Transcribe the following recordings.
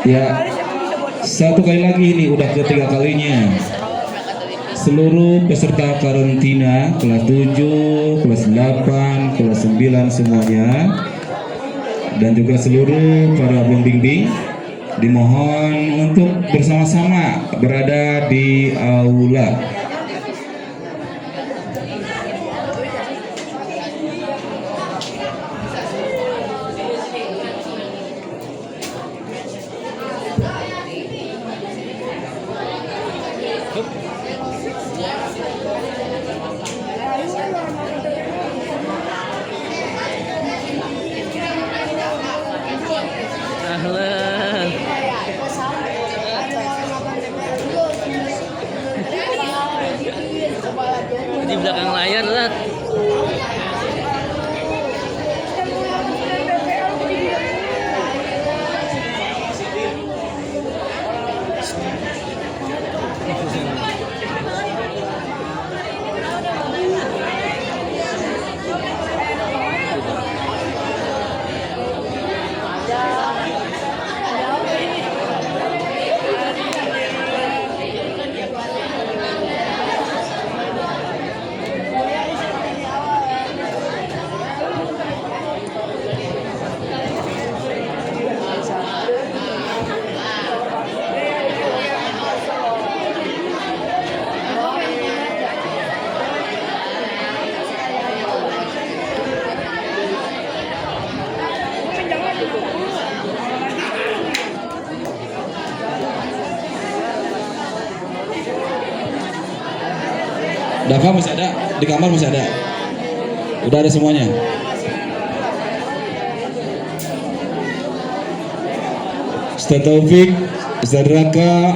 Ya, satu kali lagi ini udah ketiga kalinya. Seluruh peserta karantina kelas 7, kelas 8, kelas 9 semuanya, dan juga seluruh para pembimbing dimohon untuk bersama-sama berada di aula. Di belakang layar lah. Dava masih ada, di kamar masih ada. Udah ada semuanya. Ustaz Taufik, Ustaz Raka,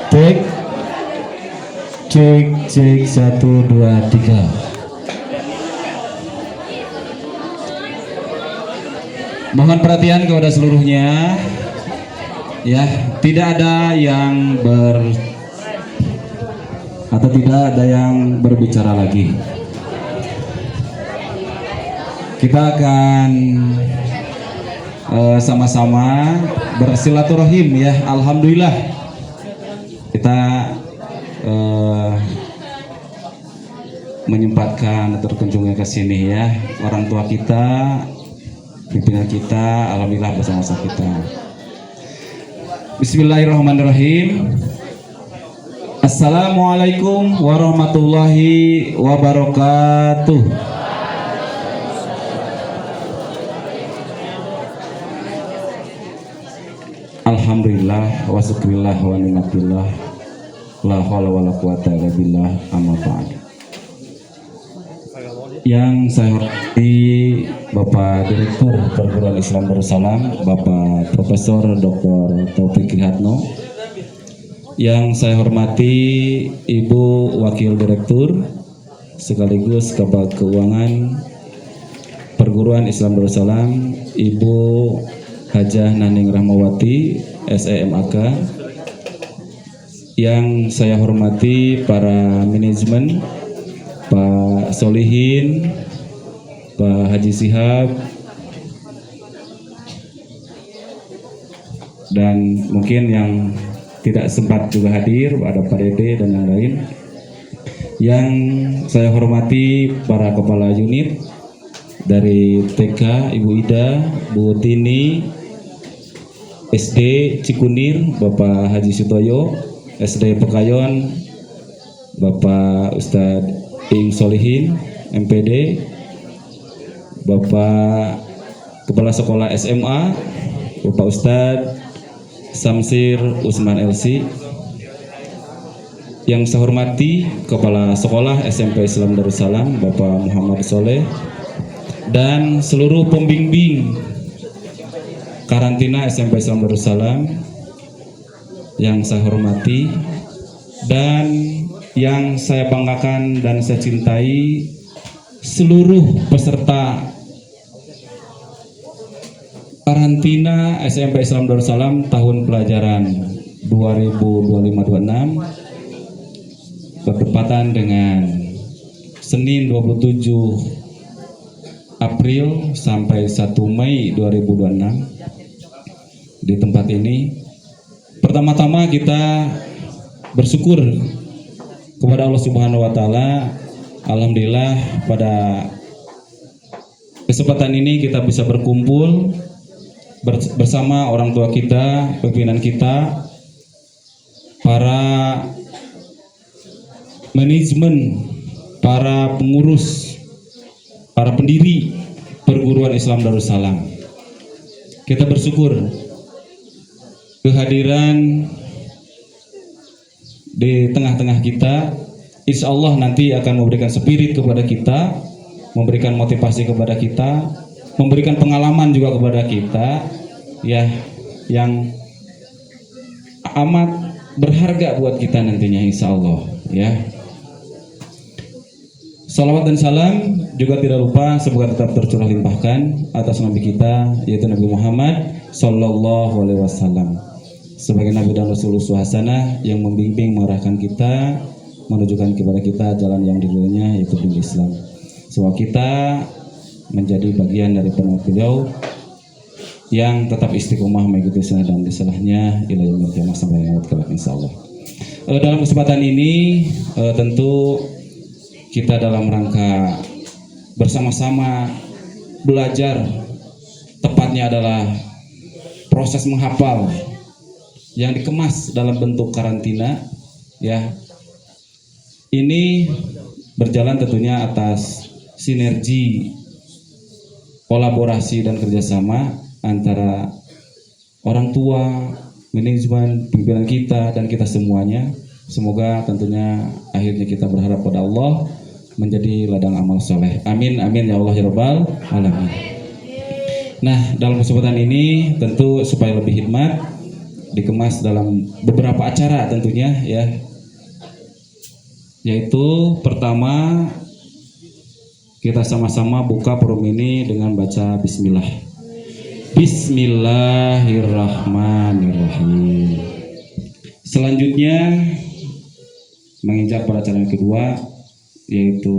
Cek, cek, cek, 1, 2, 3. Mohon perhatian kepada seluruhnya. Ya, tidak ada yang tidak ada yang berbicara lagi. Kita akan sama-sama bersilaturahim ya. Alhamdulillah kita menyempatkan terkunjungnya ke sini ya. Orang tua kita, pimpinan kita, alhamdulillah bersama-sama kita. Bismillahirrahmanirrahim. Assalamualaikum warahmatullahi wabarakatuh. Alhamdulillah wa syukurillah wa ni'matillah la haula wala quwata illa billah amma ba'd. Yang saya hormati Bapak Direktur Perguruan Islam Darussalam, Bapak Profesor Dr. Taufik Hatno. Yang saya hormati Ibu Wakil Direktur sekaligus Kepala Keuangan Perguruan Islam Darussalam, Ibu Hajah Naning Rahmawati, SEMAK. Yang saya hormati para manajemen, Pak Solihin, Pak Haji Sihab, dan mungkin yang tidak sempat juga hadir, ada Pak Dede dan yang lain. Yang saya hormati para kepala unit dari TK, Ibu Ida, Bu Tini, SD Cikunir, Bapak Haji Sutoyo, SD Pekayon, Bapak Ustadz Ing Solihin, MPD, Bapak Kepala Sekolah SMA, Bapak Ustadz Samsir Usman LC. Yang saya hormati Kepala Sekolah SMP Islam Darussalam, Bapak Muhammad Soleh, dan seluruh pembimbing karantina SMP Islam Darussalam yang saya hormati, dan yang saya banggakan dan saya cintai seluruh peserta karantina SMP Islam Darussalam tahun pelajaran 2025-26 bertepatan dengan Senin 27 April sampai 1 Mei 2026 di tempat ini. Pertama-tama kita bersyukur kepada Allah Subhanahu wa taala. Alhamdulillah pada kesempatan ini kita bisa berkumpul bersama orang tua kita, pimpinan kita, para manajemen, para pengurus, para pendiri Perguruan Islam Darussalam. Kita bersyukur kehadiran di tengah-tengah kita. Insya Allah nanti akan memberikan spirit kepada kita, memberikan motivasi kepada kita, memberikan pengalaman juga kepada kita, ya, yang amat berharga buat kita nantinya, insya Allah, ya. Salawat dan salam juga tidak lupa semoga tetap tercurah limpahkan atas Nabi kita, yaitu Nabi Muhammad Sallallahu Alaihi Wasallam, sebagai Nabi dan Rasul Hasanah yang membimbing mengarahkan kita, menunjukkan kepada kita jalan yang diridhoinya, yaitu din Islam. Semoga kita menjadi bagian dari penuh beliau yang tetap istiqomah mengikuti sunnah dan disalahnya ila yaumil qiyamah sampai kiamat kelak, insyaallah. Dalam kesempatan ini tentu kita dalam rangka bersama-sama belajar, tepatnya adalah proses menghafal yang dikemas dalam bentuk karantina, ya. Ini berjalan tentunya atas sinergi, kolaborasi dan kerjasama antara orang tua, manajemen, pimpinan kita, dan kita semuanya. Semoga tentunya akhirnya kita berharap pada Allah menjadi ladang amal soleh. Amin, amin ya Allah ya Rabbal alamin. Nah, dalam kesempatan ini tentu supaya lebih hikmat dikemas dalam beberapa acara tentunya ya. Yaitu pertama kita sama-sama buka forum ini dengan baca bismillah. Bismillahirrahmanirrahim. Selanjutnya menginjak pada acara yang kedua, yaitu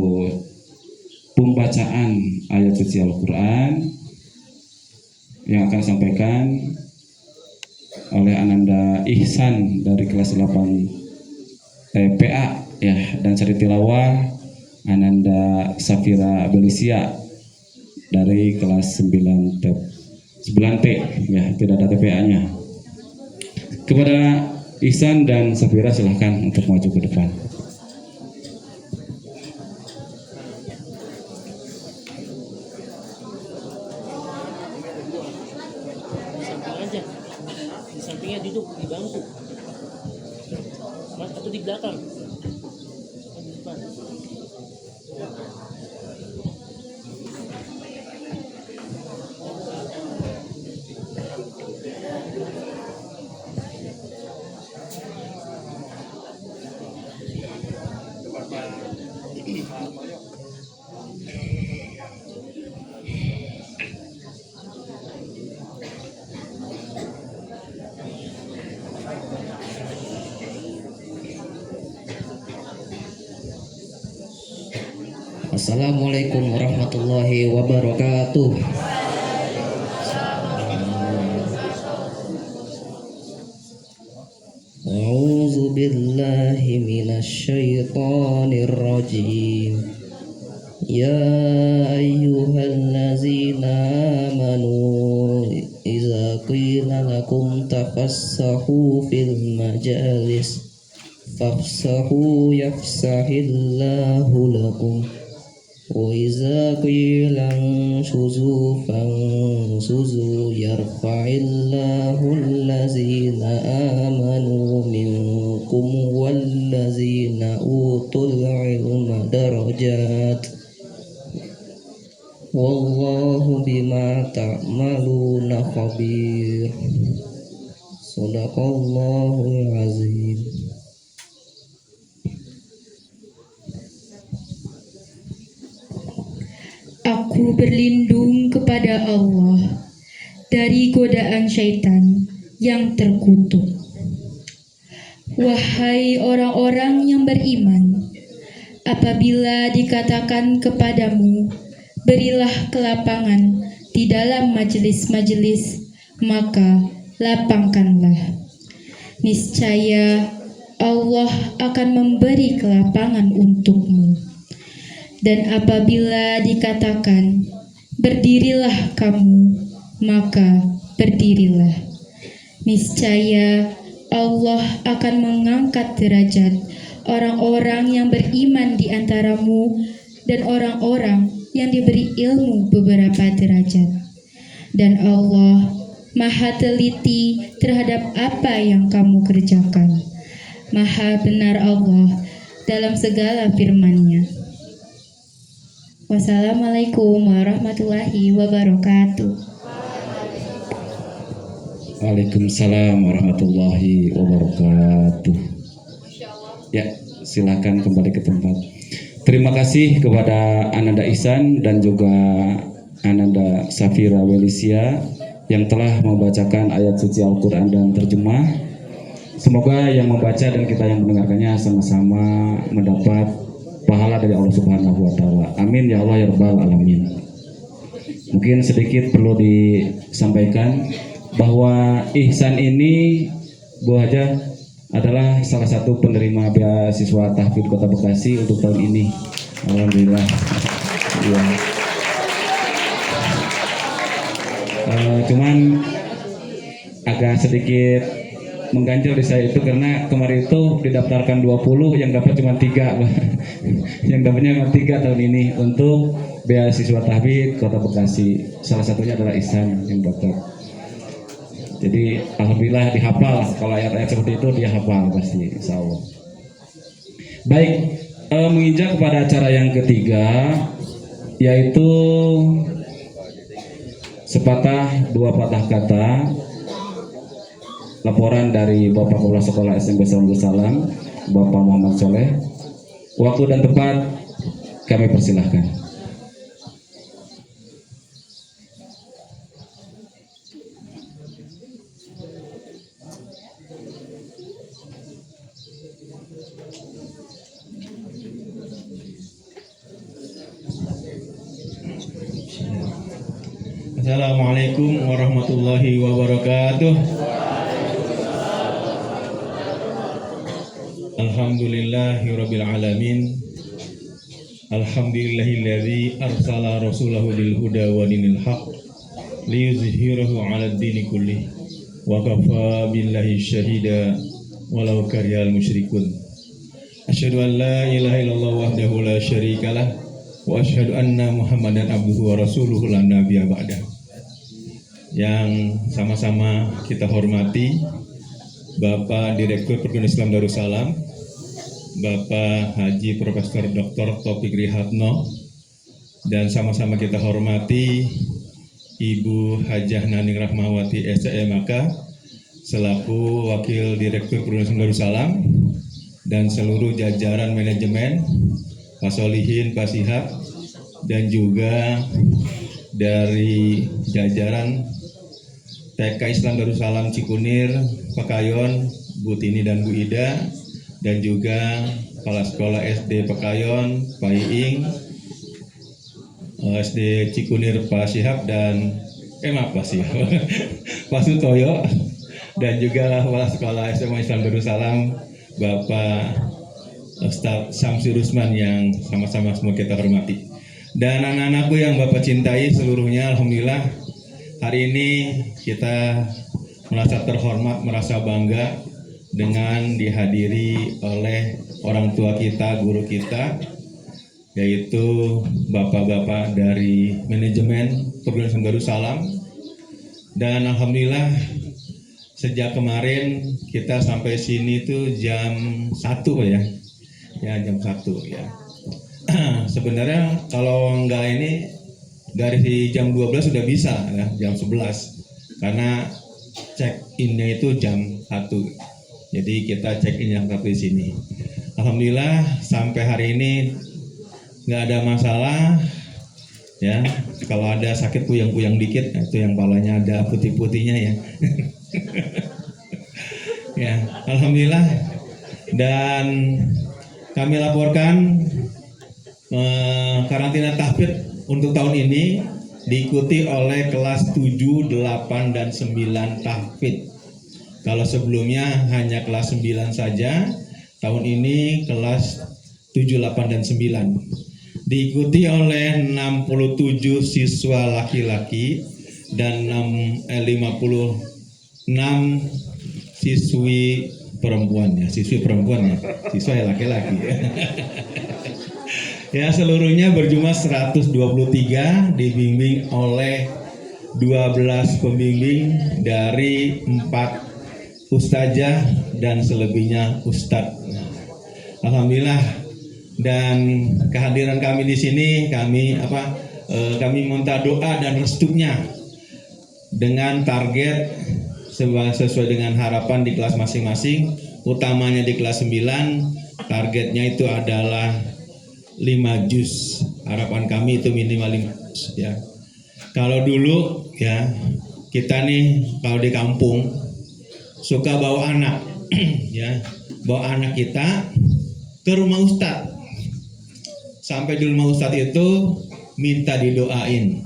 pembacaan ayat suci Al-Quran yang akan disampaikan oleh Ananda Ihsan dari kelas 8 PA ya, dan sari tilawah Ananda Safira Belisia dari kelas 9T ya, tidak ada TPA-nya. Kepada Ihsan dan Safira silahkan untuk maju ke depan. Di sampingnya duduk di bangku. Mas atau di belakang. Di depan. Assalamualaikum warahmatullahi wabarakatuh. A'udzu billahi minasy syaithanir rajim. Ya ayyuhallazina amanu idza qila lakum tafassahu fil majalis fafsahu yafsahillahu lakum. وَإِذَا قِيلَ انشُزُوا فَانشُزُوا يَرْفَعِ اللَّهُ الَّذِينَ آمَنُوا مِنكُمْ وَالَّذِينَ أُوتُوا الْعِلْمَ دَرَجَاتٍ وَاللَّهُ بِمَا تَعْمَلُونَ خَبِيرٌ. Shadaqallahul azim. Aku berlindung kepada Allah dari godaan syaitan yang terkutuk. Wahai orang-orang yang beriman, apabila dikatakan kepadamu, berilah kelapangan di dalam majelis-majelis, maka lapangkanlah. Niscaya Allah akan memberi kelapangan untukmu. Dan apabila dikatakan, berdirilah kamu, maka berdirilah. Niscaya Allah akan mengangkat derajat orang-orang yang beriman di antaramu dan orang-orang yang diberi ilmu beberapa derajat. Dan Allah Maha teliti terhadap apa yang kamu kerjakan. Maha benar Allah dalam segala firman-Nya. Wassalamualaikum warahmatullahi wabarakatuh. Waalaikumsalam warahmatullahi wabarakatuh. Ya, silakan kembali ke tempat. Terima kasih kepada Ananda Ihsan dan juga Ananda Safira Belisia yang telah membacakan ayat suci Al-Quran dan terjemah. Semoga yang membaca dan kita yang mendengarkannya sama-sama mendapat pahala dari Allah Subhanahu wa Ta'ala. Amin ya Allah ya Rabbal Alamin. Mungkin sedikit perlu disampaikan bahwa Ihsan ini Bu Haja adalah salah satu penerima beasiswa tahfidz Kota Bekasi untuk tahun ini. Alhamdulillah. Ya. Cuman agak sedikit mengganjal di saya itu karena kemarin itu didaftarkan 20, yang dapat cuma 3 yang dapatnya cuma 3 tahun ini untuk beasiswa tahfidz Kota Bekasi. Salah satunya adalah Ihsan yang dapat. Jadi alhamdulillah dihafal. Kalau ayat-ayat seperti itu dia hafal pasti, insya Allah. Baik, menginjak kepada acara yang ketiga, yaitu sepatah dua patah kata laporan dari Bapak Kepala Sekolah SMP Salamul Salam, Bapak Muhammad Soleh. Waktu dan tempat kami persilahkan. Assalamualaikum warahmatullahi wabarakatuh. Alhamdulillahirabbil alamin. Alhamdulillahilladzi arsala rasulahu bil huda wa dinil haq liyuzhirahu 'alad dini kullih wa kafa billahi syahida walau karihal musyrikun. Asyhadu an la ilaha illallah wahdahu la syarikalah wa asyhadu anna Muhammadan abduhu wa rasuluhu la nabiyya ba'da. Yang sama-sama kita hormati Bapak Direktur Perguruan Islam Darussalam, Bapak Haji Profesor Dr. Taufik Riyadno, dan sama-sama kita hormati Ibu Hajah Naning Rahmawati SCMAK selaku Wakil Direktur Perguruan Islam Darussalam dan seluruh jajaran manajemen, Pak Solihin, Pak Sihab, dan juga dari jajaran TK Islam Darussalam Cikunir, Pekayon, Bu Tini dan Bu Ida, dan juga Kepala Sekolah SD Pekayon, Pak Iing, SD Cikunir Pak Sihab, dan Pak Sihab, Pak Sutoyo, dan juga Kepala Sekolah SMA Islam Darussalam, Bapak Ustaz Samsir Usman yang sama-sama semua kita hormati. Dan anak-anakku yang Bapak cintai seluruhnya, alhamdulillah hari ini kita merasa terhormat, merasa bangga dengan dihadiri oleh orang tua kita, guru kita, yaitu bapak-bapak dari manajemen Perguruan Islam Darussalam. Dan alhamdulillah sejak kemarin kita sampai sini tuh jam 1 ya. Ya, jam 1 ya. Sebenarnya kalau enggak ini dari jam 12 sudah bisa ya, jam 11. Karena check-in-nya itu jam 1. Jadi kita check-in jam 1 di sini. Alhamdulillah sampai hari ini nggak ada masalah ya. Kalau ada sakit puyeng-puyeng dikit, itu yang palanya ada putih-putihnya ya. Ya, alhamdulillah. Dan kami laporkan karantina tahfidz untuk tahun ini diikuti oleh kelas 7, 8, dan 9 tahfidz. Kalau sebelumnya hanya kelas 9 saja, tahun ini kelas 7, 8, dan 9. Diikuti oleh 67 siswa laki-laki dan 56 siswi perempuan ya, siswa ya laki-laki. Ya, seluruhnya berjumlah 123, dibimbing oleh 12 pembimbing dari 4 ustazah dan selebihnya ustadz. Alhamdulillah. Dan kehadiran kami di sini, kami minta doa dan restunya dengan target sesuai dengan harapan di kelas masing-masing. Utamanya di kelas 9, targetnya itu adalah 5 juz. Harapan kami itu minimal 5 juz ya. Kalau dulu ya, kita nih kalau di kampung suka bawa anak ya, bawa anak kita ke rumah ustadz. Sampai di rumah ustadz itu minta didoain,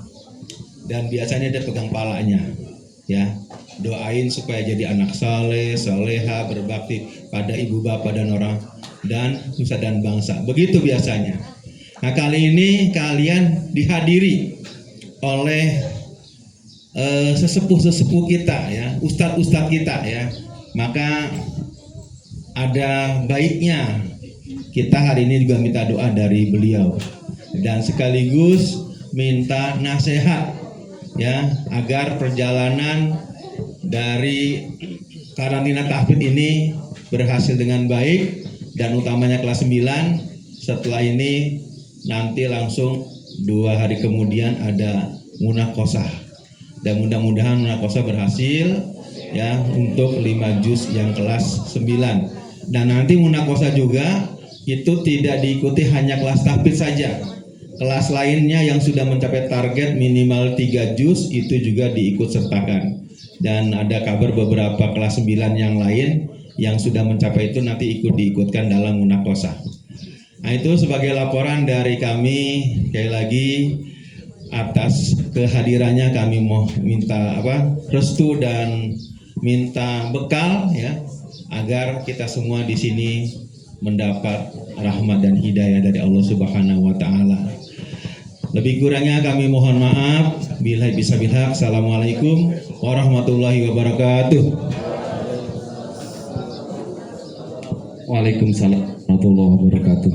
dan biasanya dia pegang palanya ya, doain supaya jadi anak saleh, soleha, berbakti pada ibu bapak dan orang dan nusa dan bangsa. Begitu biasanya. Nah, kali ini kalian dihadiri oleh sesepuh-sesepuh kita ya, ustadz-ustadz kita ya. Maka ada baiknya kita hari ini juga minta doa dari beliau dan sekaligus minta nasihat ya, agar perjalanan dari karantina tahfidz ini berhasil dengan baik, dan utamanya kelas 9. Setelah ini nanti langsung 2 hari kemudian ada munaqosyah, dan mudah-mudahan munaqosyah berhasil ya untuk 5 juz yang kelas 9. Dan nanti munakosa juga itu tidak diikuti hanya kelas tahfidz saja. Kelas lainnya yang sudah mencapai target minimal 3 juz itu juga diikut sertakan. Dan ada kabar beberapa kelas 9 yang lain yang sudah mencapai itu nanti diikutkan dalam munakosa. Nah, itu sebagai laporan dari kami. Sekali lagi atas kehadirannya kami mau minta restu dan minta bekal ya agar kita semua di sini mendapat rahmat dan hidayah dari Allah Subhanahu wa taala. Lebih kurangnya kami mohon maaf. Billahi bismillah. Assalamualaikum warahmatullahi wabarakatuh. Waalaikumsalam warahmatullahi wabarakatuh.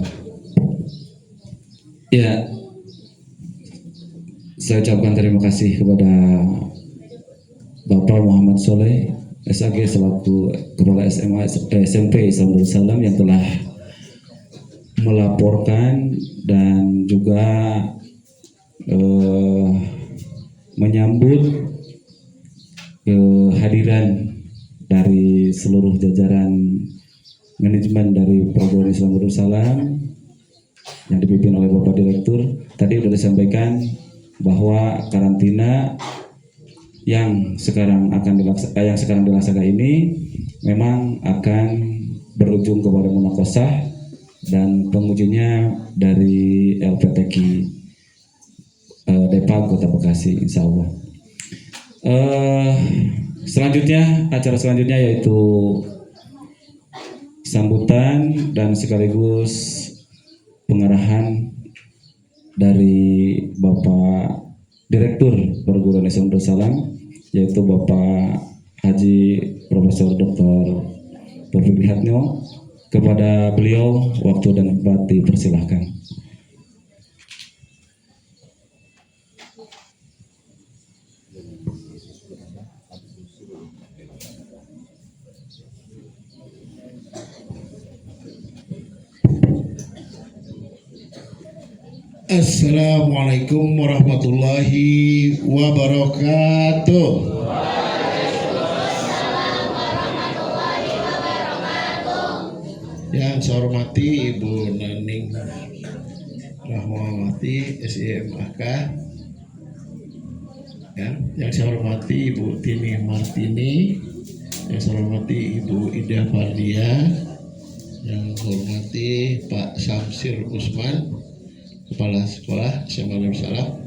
Ya, saya ucapkan terima kasih kepada Bapak Muhammad Soleh SAG selaku Kepala SMP Islam Darus Salam yang telah melaporkan dan juga menyambut kehadiran dari seluruh jajaran manajemen dari Perguruan Islam Darus Salam yang dipimpin oleh Bapak Direktur. Tadi sudah disampaikan bahwa karantina yang sekarang dilaksanakan ini memang akan berujung kepada munakosah dan pengujinya dari LPTQ Depal Kota Bekasi, insya Allah. Acara selanjutnya yaitu sambutan dan sekaligus pengarahan dari Bapak Direktur Perguruan Islam Darus Salam, yaitu Bapak Haji Profesor Dr. Taufik Lihatnyo. Kepada beliau waktu dan tempat dipersilahkan. Assalamualaikum warahmatullahi wabarakatuh. Yang saya hormati Ibu Naning Rahmawati SIMAK, ya, yang saya hormati Ibu Tini Martini, yang saya hormati Ibu Ida Fardia, yang saya hormati Pak Samsir Usman, Kepala Sekolah SMA Darus Salam.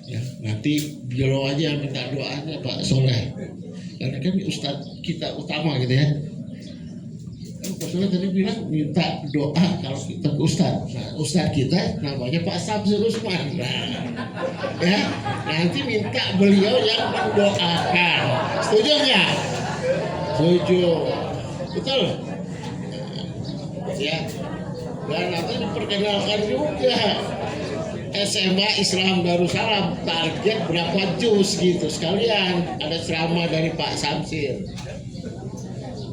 Ya, nanti beliau aja minta doanya Pak Soleh, karena kan Ustadz kita utama gitu ya. Pak Soleh tadi bilang minta doa kalau kita ke Ustadz. Nah, Ustadz kita namanya Pak Samsir Usman. Nah, ya, nanti minta beliau yang mendoakan. Setuju nggak? Setuju. Betul? Ya. Dan nanti diperkenalkan juga SMA Islam Darus Salam, target berapa juz gitu sekalian. Ada ceramah dari Pak Samsir.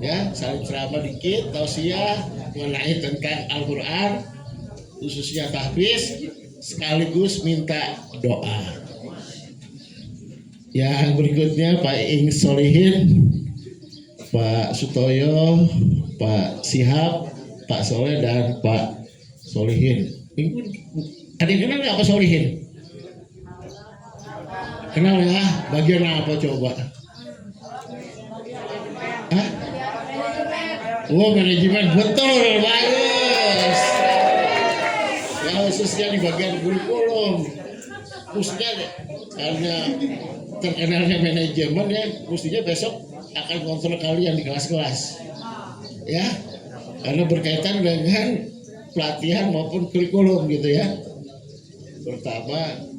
Ya, saling ceramah dikit, tausiah mengenai tentang Al-Quran, khususnya tahfiz, sekaligus minta doa. Yang berikutnya Pak Ing Solihin, Pak Sutoyo, Pak Sihab, Pak Soleh dan Pak Solihin. Ada yang kenal nggak Pak Solihin? Kenal ya? Bagian apa coba? Hah? Oh, manajemen, betul, bagus. Ya, khususnya di bagian kurikulum. Khususnya karena terkenalnya manajemen ya, mestinya besok akan kontrol kalian di kelas-kelas. Ya, karena berkaitan dengan pelatihan maupun kurikulum gitu ya. Pertama,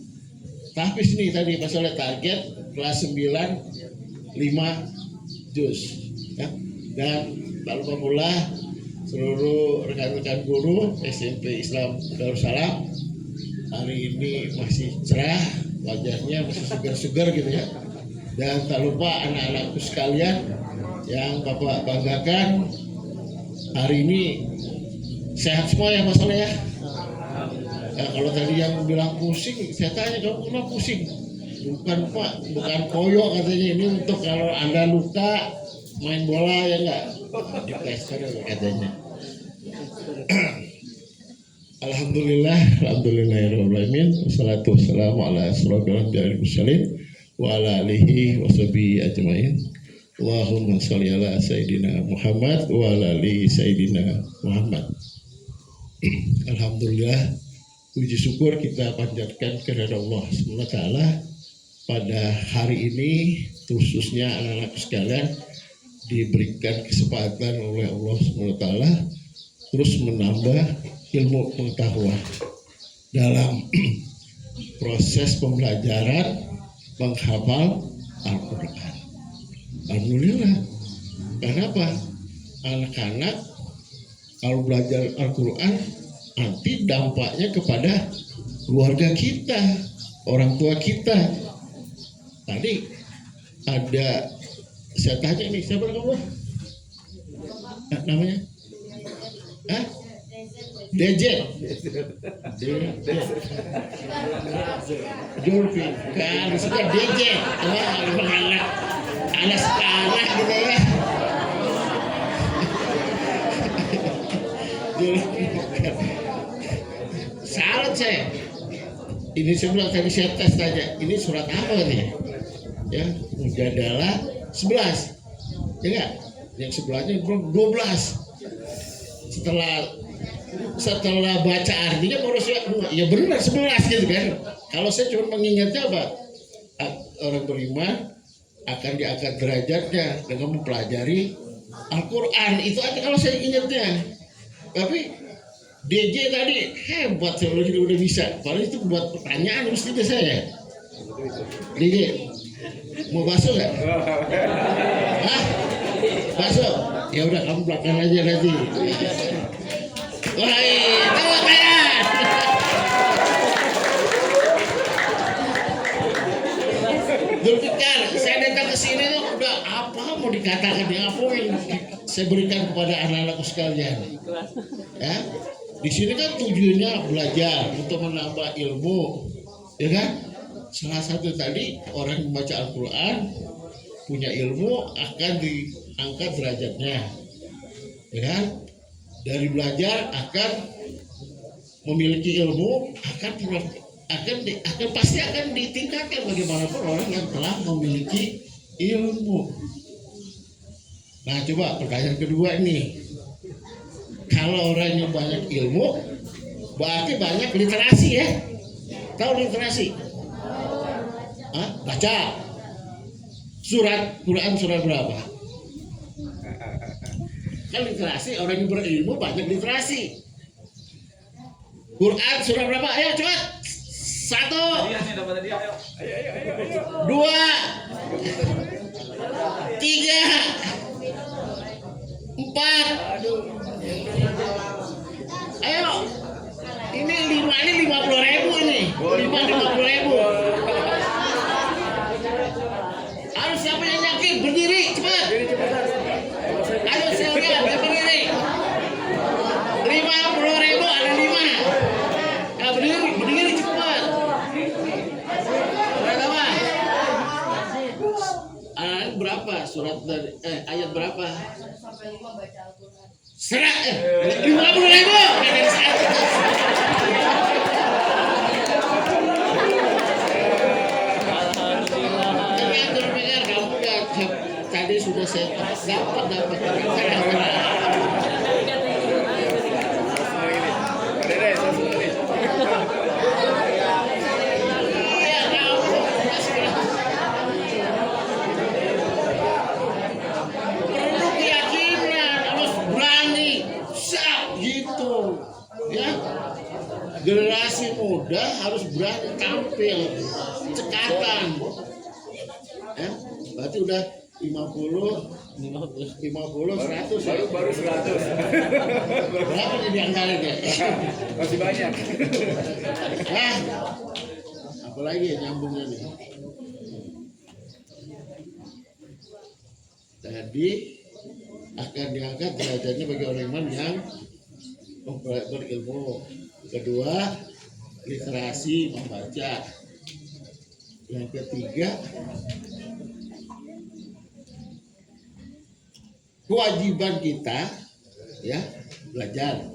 tahfiz nih tadi Pak Soleh target kelas 9 5 juz ya. Dan tak lupa pula seluruh rekan-rekan guru SMP Islam Darus Salam hari ini masih cerah, wajahnya masih segar-segar gitu ya. Dan tak lupa anak-anakku sekalian yang Bapak banggakan, hari ini sehat semua ya Mas Soleh ya. Ya, kalau tadi yang bilang pusing, saya tanya kamu kenapa pusing? Bukan Pak, bukan koyo katanya, ini untuk kalau Anda luka main bola ya enggak? Di plester katanya. Alhamdulillahirrahmanirrahim. Wassalatu wassalamu ala asrofil anbiya'i wal mursalin wa ala alihi wa sahbihi ajmain. Allahumma sholli ala sayyidina Muhammad wa ala ali sayyidina Muhammad. Alhamdulillah, puji syukur kita panjatkan kepada Allah SWT pada hari ini, khususnya anak-anak sekalian diberikan kesempatan oleh Allah SWT terus menambah ilmu pengetahuan dalam proses pembelajaran menghafal Al-Quran. Alhamdulillah. Kenapa? Anak-anak kalau belajar Al-Quran nanti dampaknya kepada keluarga kita, orang tua kita. Tadi ada, saya tanya nih, siapa kamu? Namanya? Hah? DJ. Julfikar, suka DJ. Wah, anak sekarang gitu ya. Salut saya. Ini sebelah tadi saya tes tanya. Ini surat apa katanya? Ya, Mujadalah 11. Ya enggak? Yang sebelahnya 12. Setelah baca artinya baru saya, ya benar 11 gitu kan. Kalau saya cuma mengingatnya apa? Orang beriman akan diangkat derajatnya dengan mempelajari Al-Quran. Itu aja kalau saya ingatnya. Tapi DJ tadi hebat, saya udah bisa. Padahal itu buat pertanyaan mestinya saya. DJ, mau bakso nggak? Hah? Bakso? Ya udah, kamu belakang aja nanti. Wah, tahu kalian? Zulfikar, saya datang ke sini tuh udah apa mau dikatakan, apa yang saya berikan kepada anak-anakku sekalian. Ya, di sini kan tujuannya belajar untuk menambah ilmu, ya kan? Salah satu tadi orang yang membaca Al-Quran punya ilmu akan diangkat derajatnya, ya kan? Dari belajar akan memiliki ilmu, pasti akan ditingkatkan bagaimanapun orang yang telah memiliki ilmu. Nah, coba pertanyaan kedua ini, kalau orang yang banyak ilmu berarti banyak literasi ya? Tahu literasi? Hah? Baca surat Quran surat berapa? Kan literasi, orang yang berilmu banyak literasi. Quran surah berapa? Ayo cepat. 1, 2, 3, empat. Ayo. Ini 50.000 ini. 50.000. Harus siapa yang yakin berdiri cepat. Ayo silakan berdiri. 50.000 ada 5. Nah, berdiri cepat. Surat apa? Berapa surat dari ayat berapa? Sampai 5 baca Al-Quran. 50.000 dari 1. Tadi sudah saya dapat perlu keyakinan, harus berani, siap gitu ya. Generasi muda harus berani tampil cekatan ya. Berarti udah 50, 100 baru 100. Berapa jadi anggaran ya? Masih banyak. Apalagi ya nyambungnya nih. Jadi akan diangkat derajatnya bagi orang iman yang berilmu. Kedua, literasi membaca. Yang ketiga, kewajiban kita ya belajar.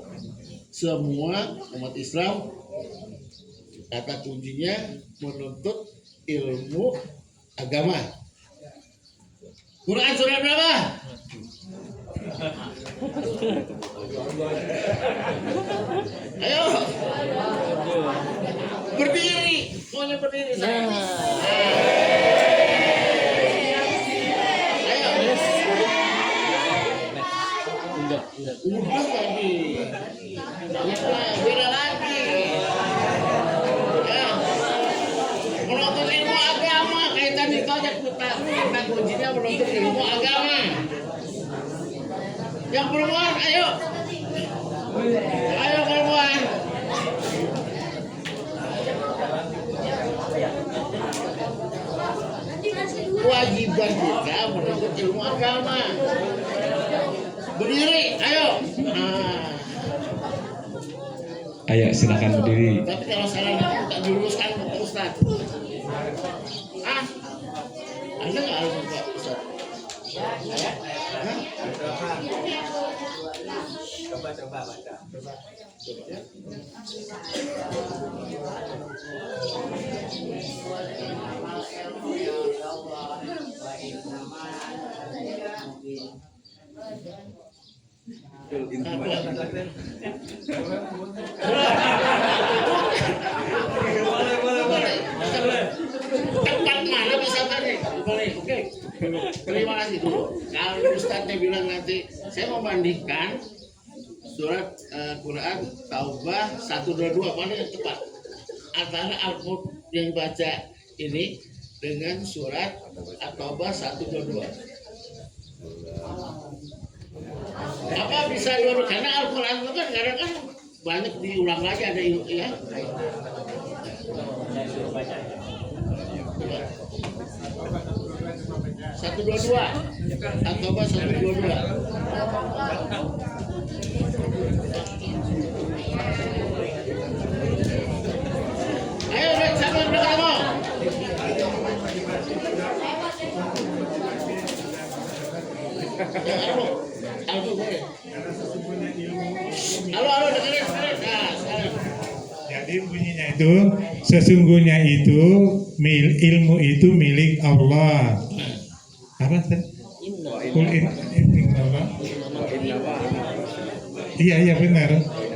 Semua umat Islam kata kuncinya menuntut ilmu agama. Quran surat berapa? Ayo berdiri, semuanya berdiri. Ayo. Udah tadi. Beda lagi. Ya. Menuntut ilmu agama kayak tadi tanya kita kuncinya menuntut ilmu agama. Yang perempuan, ayo. Ayo perempuan. Kewajiban kita menuntut ilmu agama. Berdiri, ayo. Ayo silakan berdiri. Tapi kalau salah tak diluruskan ke Ustaz. Ada nggak alumni Pak Ustaz? Coba baca. Tempat mana bisa tadi? Boleh, oke. Terima kasih dulu. Kalau Ustaznya bilang nanti saya mau bandingkan surat Quran Taubah 122 mana yang tepat antara Al-Qur'an yang baca ini dengan surat At-Taubah 122. Apa bisa diurut? Karena Al-Quran itu kan kadang kan banyak diulang lagi ada ya. 122 At-Taubah 122. Ayo Red, siapa yang udah kamu? Albu boleh. Halo dengerin. Nah, sekarang. Jadi bunyinya itu sesungguhnya itu ilmu itu milik Allah. Apa tadi? Iya benar.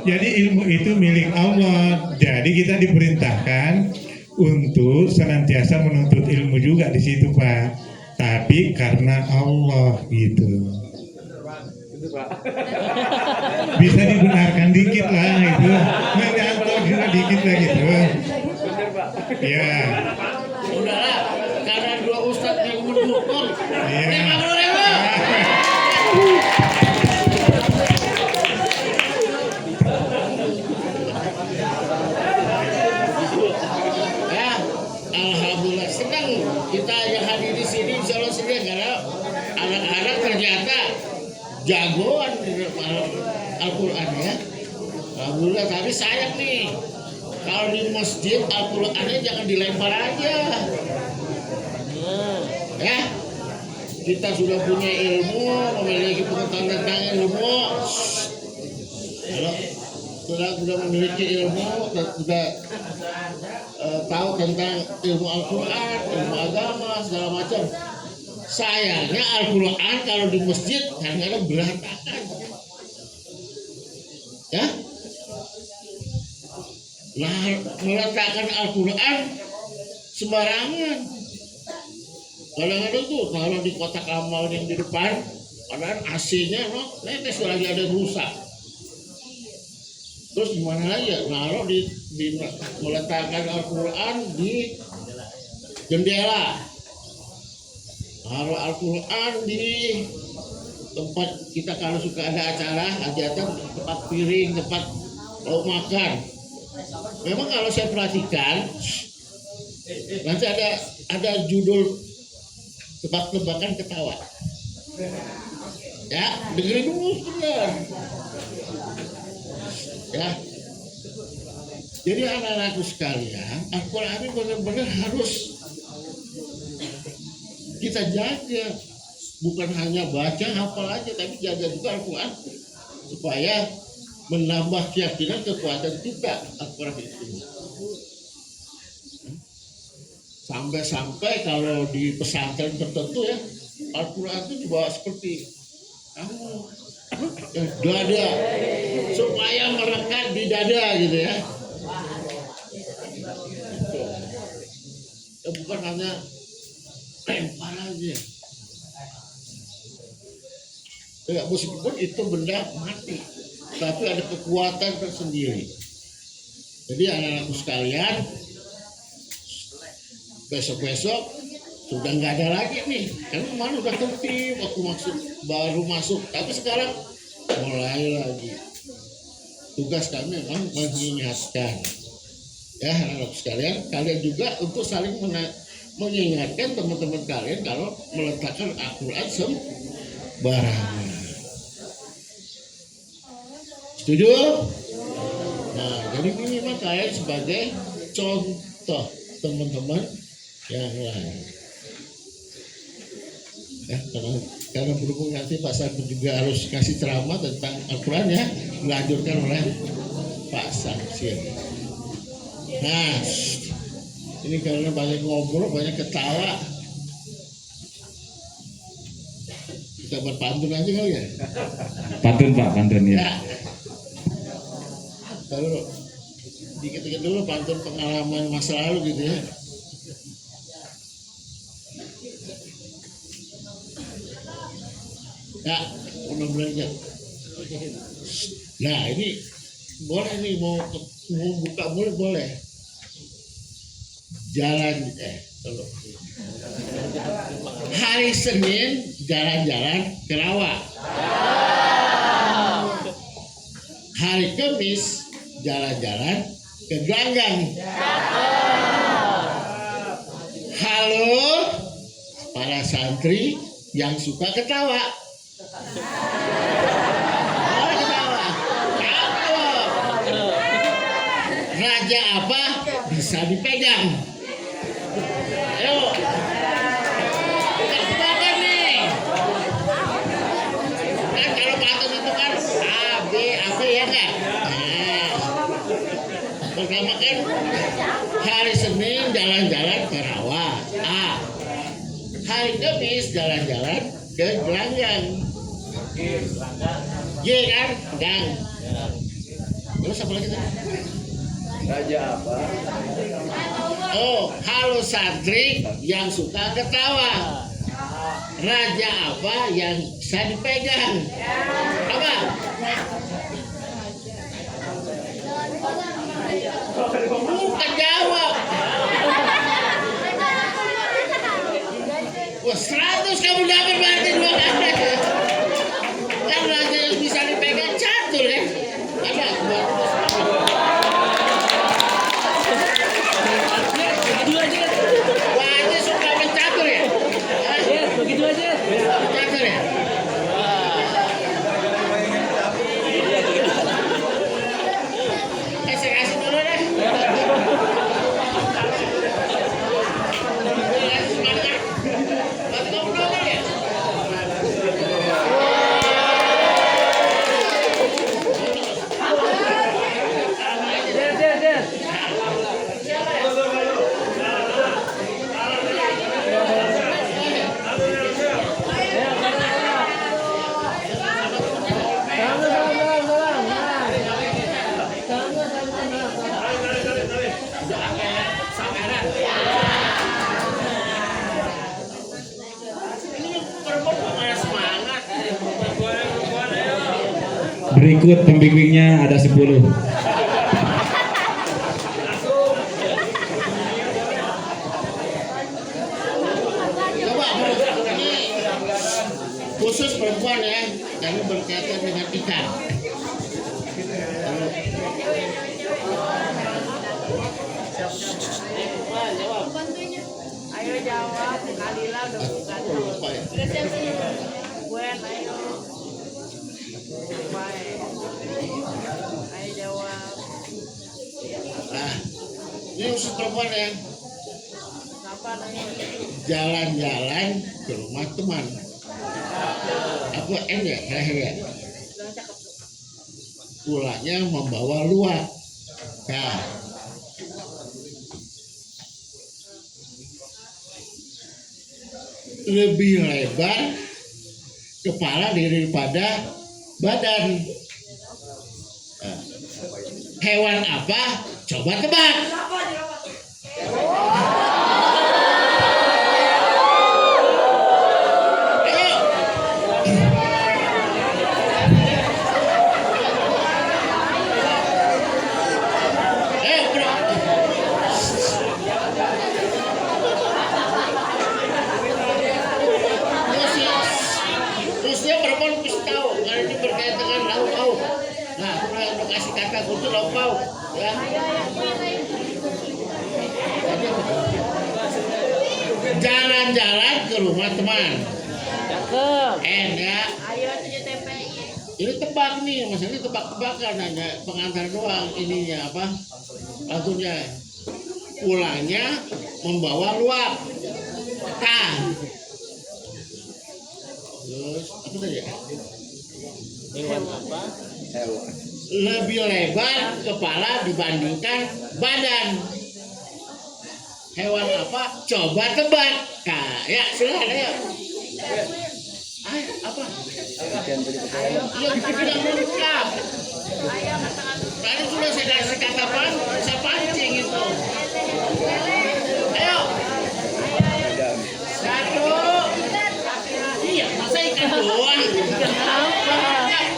Jadi ilmu itu milik Allah. Jadi kita diperintahkan untuk senantiasa menuntut ilmu juga di situ, Pak. Tapi karena Allah gitu. Bisa dibenarkan dikit lah gitu. Mengantuk juga dikit lah gitu. Ya. Udahlah, karena dua ustadz yang mendukung. Iya. 50.000. Ya, alhamdulillah senang kita yang hadir di sini insya Allah senang karena anak-anak ternyata jagoan Al-Quran ya. Alhamdulillah, tapi sayang nih kalau di masjid Al-Qurannya jangan dilempar aja. Ya, kita sudah punya ilmu, memiliki pengetahuan tentang ilmu. Kalau sudah memiliki ilmu, sudah tahu tentang ilmu Al-Quran, ilmu agama, segala macam. Sayangnya Al-Quran kalau di masjid kadang-kadang berantakan. Ya, nah meletakkan Al-Quran sembarangan. Kadang-kadang tuh kalau di kotak amal yang di depan, padahal AC-nya netes lagi ada rusak. Terus gimana lagi? Naruh di meletakkan Al-Quran di jendela. Naruh Al-Quran di tempat kita kalau suka ada acara hajatan, tempat piring, tempat lauk makan. Memang kalau saya perhatikan nanti ada judul tebak-tebakan ketawa. Ya, dengerin dulu sebentar. Ya. Jadi anak-anakku sekalian, Al-Quran ini benar-benar harus kita jaga, bukan hanya baca hafal aja, tapi jaga juga Al-Quran supaya menambah keyakinan kekuatan kita Al-Quran itu. Sampai-sampai kalau di pesantren tertentu ya, Al-Quran itu dibawa seperti dada, supaya merekat di dada gitu ya. Bukan hanya lempar aja. Ya, meskipun itu benda mati, tapi ada kekuatan tersendiri. Jadi anak-anakku sekalian, besok-besok sudah nggak ada lagi nih. Karena kemarin udah tertib waktu baru masuk, tapi sekarang mulai lagi. Tugas kami memang mengingatkan. Ya anak-anak sekalian, kalian juga untuk saling mengingatkan teman-teman kalian kalau meletakkan Al-Quran sembarangan. Setuju? Nah, jadi minimal kalian sebagai contoh teman-teman yang lain. Ya, karena berhubung nanti Pak Samsul juga harus kasih ceramah tentang Al-Quran ya, dilanjutkan oleh Pak Samsul. Nah, ini karena banyak ngobrol, banyak ketawa, kita berpantun aja kali ya. Pantun Pak, pantun ya. Lalu dikit-dikit dulu pantun pengalaman masa lalu gitu ya. Ya, udah belajar. Nah ini boleh nih mau buka mulut boleh. Jalan tolong. Hari Senin jalan-jalan ke rawa. Hari Kamis jalan-jalan ke gelanggang. Halo para santri yang suka ketawa. Raja apa bisa dipegang? Ayo, tebakan nih. Kan kalau pantun itu kan A, B ya kan? Nah, pertama kan hari Senin jalan-jalan ke rawa. A. Hari Kamis jalan-jalan ke gelanggang. G kan? Gang. Terus apa lagi tadi? Raja apa? Oh, halo santri yang suka ketawa. Raja apa yang bisa dipegang? Apa? Bukan jawab. Wah, 100 kamu dapat berarti 2 kali. Kan raja yang bisa dipegang catur ya. Ada 200. Wajah suka mencatur ya? Begitu aja. Mencatur ya? Saya kasih dulu deh. Semangat. Bantu ngobrol ya? Berikut pembimbingnya ada 10. Coba ini khusus perempuan ya, karena berkaitan dengan ikan. Ayo jawab, Kalila udah buka tuh. Gwen, ayo. Ayo jawab. Nah, ini khusus perempuan ya. Siapa nanya? jalan-jalan ke rumah teman. Apa N ya terakhir ya? Pulangnya membawa luak. Nah, lebih lebar kepala daripada badan. Nah, hewan apa? Coba tebak. Terusnya perempuan mesti tahu karena ini berkaitan dengan lauk pauk. Nah, aku udah kasih kata kunci lauk pauk, ya. Jalan-jalan ke rumah teman. Cakep. Ya. Ayo aja TPI. Ini tebak nih, maksudnya tebak-tebakan hanya pengantar doang ininya apa? Lagunya. Pulangnya membawa luak. Tah. Terus apa tadi ya? Hewan apa? Lebih lebar kepala dibandingkan badan. Hewan apa? Coba tebak. Nah, ya silakan ayo. Apa? Iya, bilang lengkap. Tadi sudah saya kasih kata saya pancing itu. Ayo. Satu. Iya, masa ikan doang.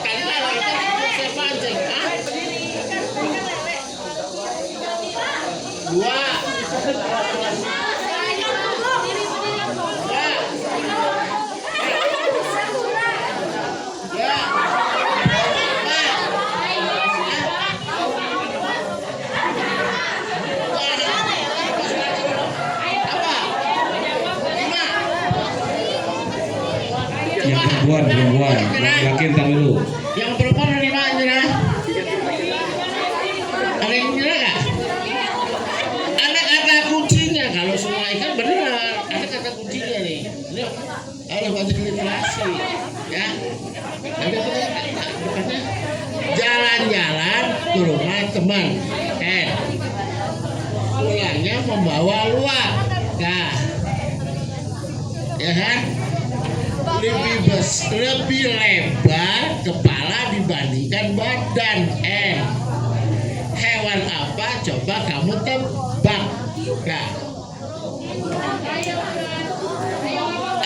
Tadi lah itu saya pancing. Dua. Yang perempuan, laki-laki entar dulu. Yang perempuan dari mana nyerah? Ada yang nyerah nggak? Ada kata kuncinya. Kalau semua ikan benar, ada kata kuncinya nih. Ini harus baca literasi, ya. Ada depannya jalan-jalan ke rumah teman. Pulangnya membawa luak. Nah, ya kan? Lebih lebar kepala dibandingkan badan. Hewan apa? Coba kamu tebak. Nah.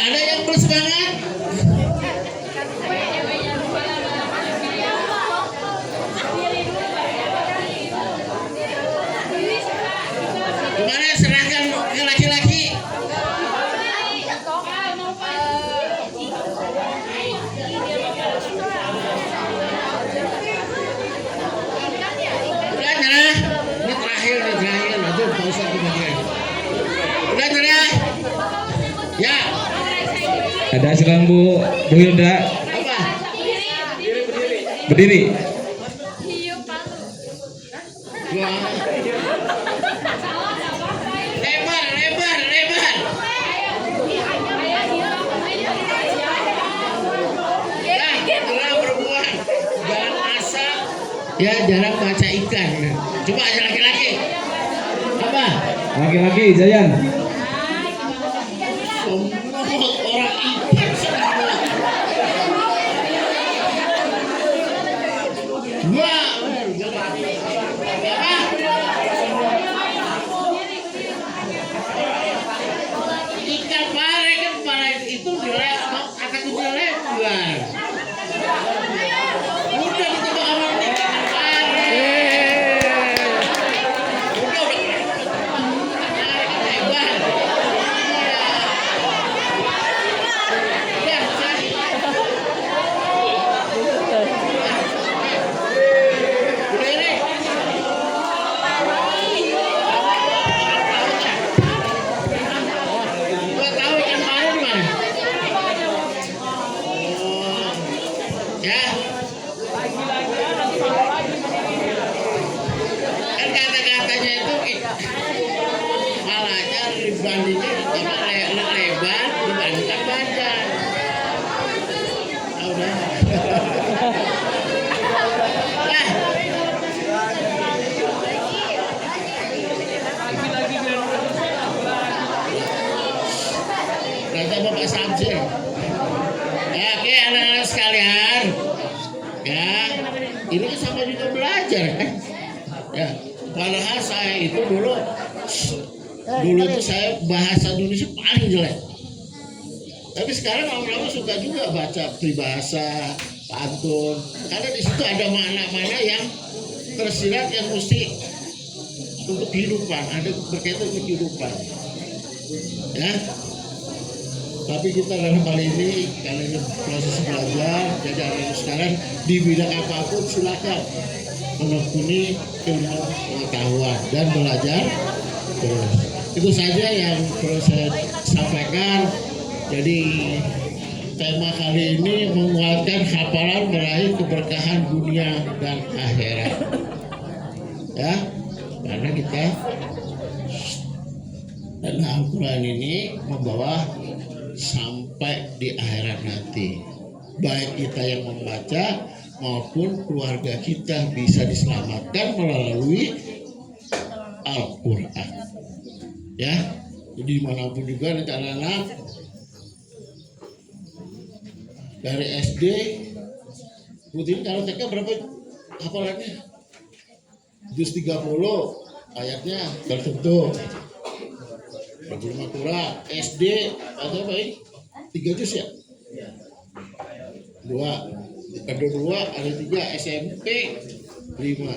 Ada yang bersemangat? Gimana, serahkan ke laki-laki? Udah nyerah? Ini terakhir. Nanti Pak Ustadz kebagian. Udah nyerah? Ya. Ada silakan Bu Hilda. Apa? Berdiri. Wah. Lebar. Itulah perempuan. Jangan asal. Ya, jarang baca ikan. Coba aja laki-laki. Apa? Laki-laki, Jayan. Semua orang ikan semua. Wah. Ikan pare kan pare itu lebar. Udah ditebak sama ikan pare. Udah. Hebat. Ya, padahal saya itu dulu tuh saya bahasa Indonesia paling jelek. Tapi sekarang lama-lama suka juga baca peribahasa, pantun. Karena di situ ada makna-makna yang tersirat yang mesti untuk kehidupan, ada berkaitan dengan kehidupan. Ya. Tapi kita dalam hal ini karena ini proses belajar, jadi anak sekarang di bidang apapun silakan menekuni ilmu pengetahuan dan belajar terus. Itu saja yang perlu saya sampaikan. Jadi tema kali ini menguatkan hafalan meraih keberkahan dunia dan akhirat. Ya, karena kita dan Al-Quran ini membawa sampai di akhirat nanti. Baik kita yang membaca maupun keluarga kita bisa diselamatkan melalui Al-Quran. Ya, jadi dimanapun juga nanti anak-anak dari SD, Putin kalau TK berapa hafalannya? Juz 30 ayatnya tertentu. Belum Matura, SD atau apa ini? 3 juz ya? 2, kedua ada 3, SMP 5.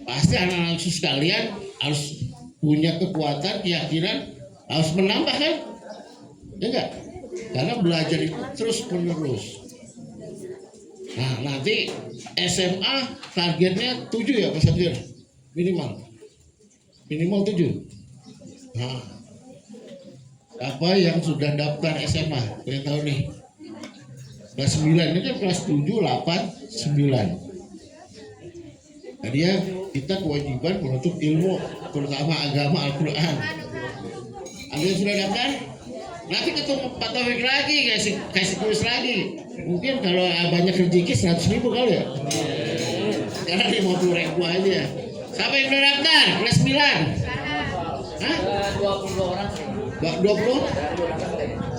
Pasti anak-anak sekalian harus punya kekuatan, keyakinan, harus menambah kan? Ya enggak? Karena belajar itu terus menerus. Nah nanti SMA targetnya 7 ya Pak Sabzir? Minimal 7. Nah, apa yang sudah daftar SMA? Kalian tahu nih? Kelas 9 ini kan kelas 7, 8, 9. Jadi ya kita kewajiban menuntut ilmu, terutama agama Al-Quran. Ada yang sudah daftar? Nanti ketemu Pak Taufik lagi, kasih tulis lagi. Mungkin kalau banyak rezeki 100.000 kali ya. Karena 50.000 aja. Siapa yang sudah daftar? Kelas 9? Hah? 22 orang. 20?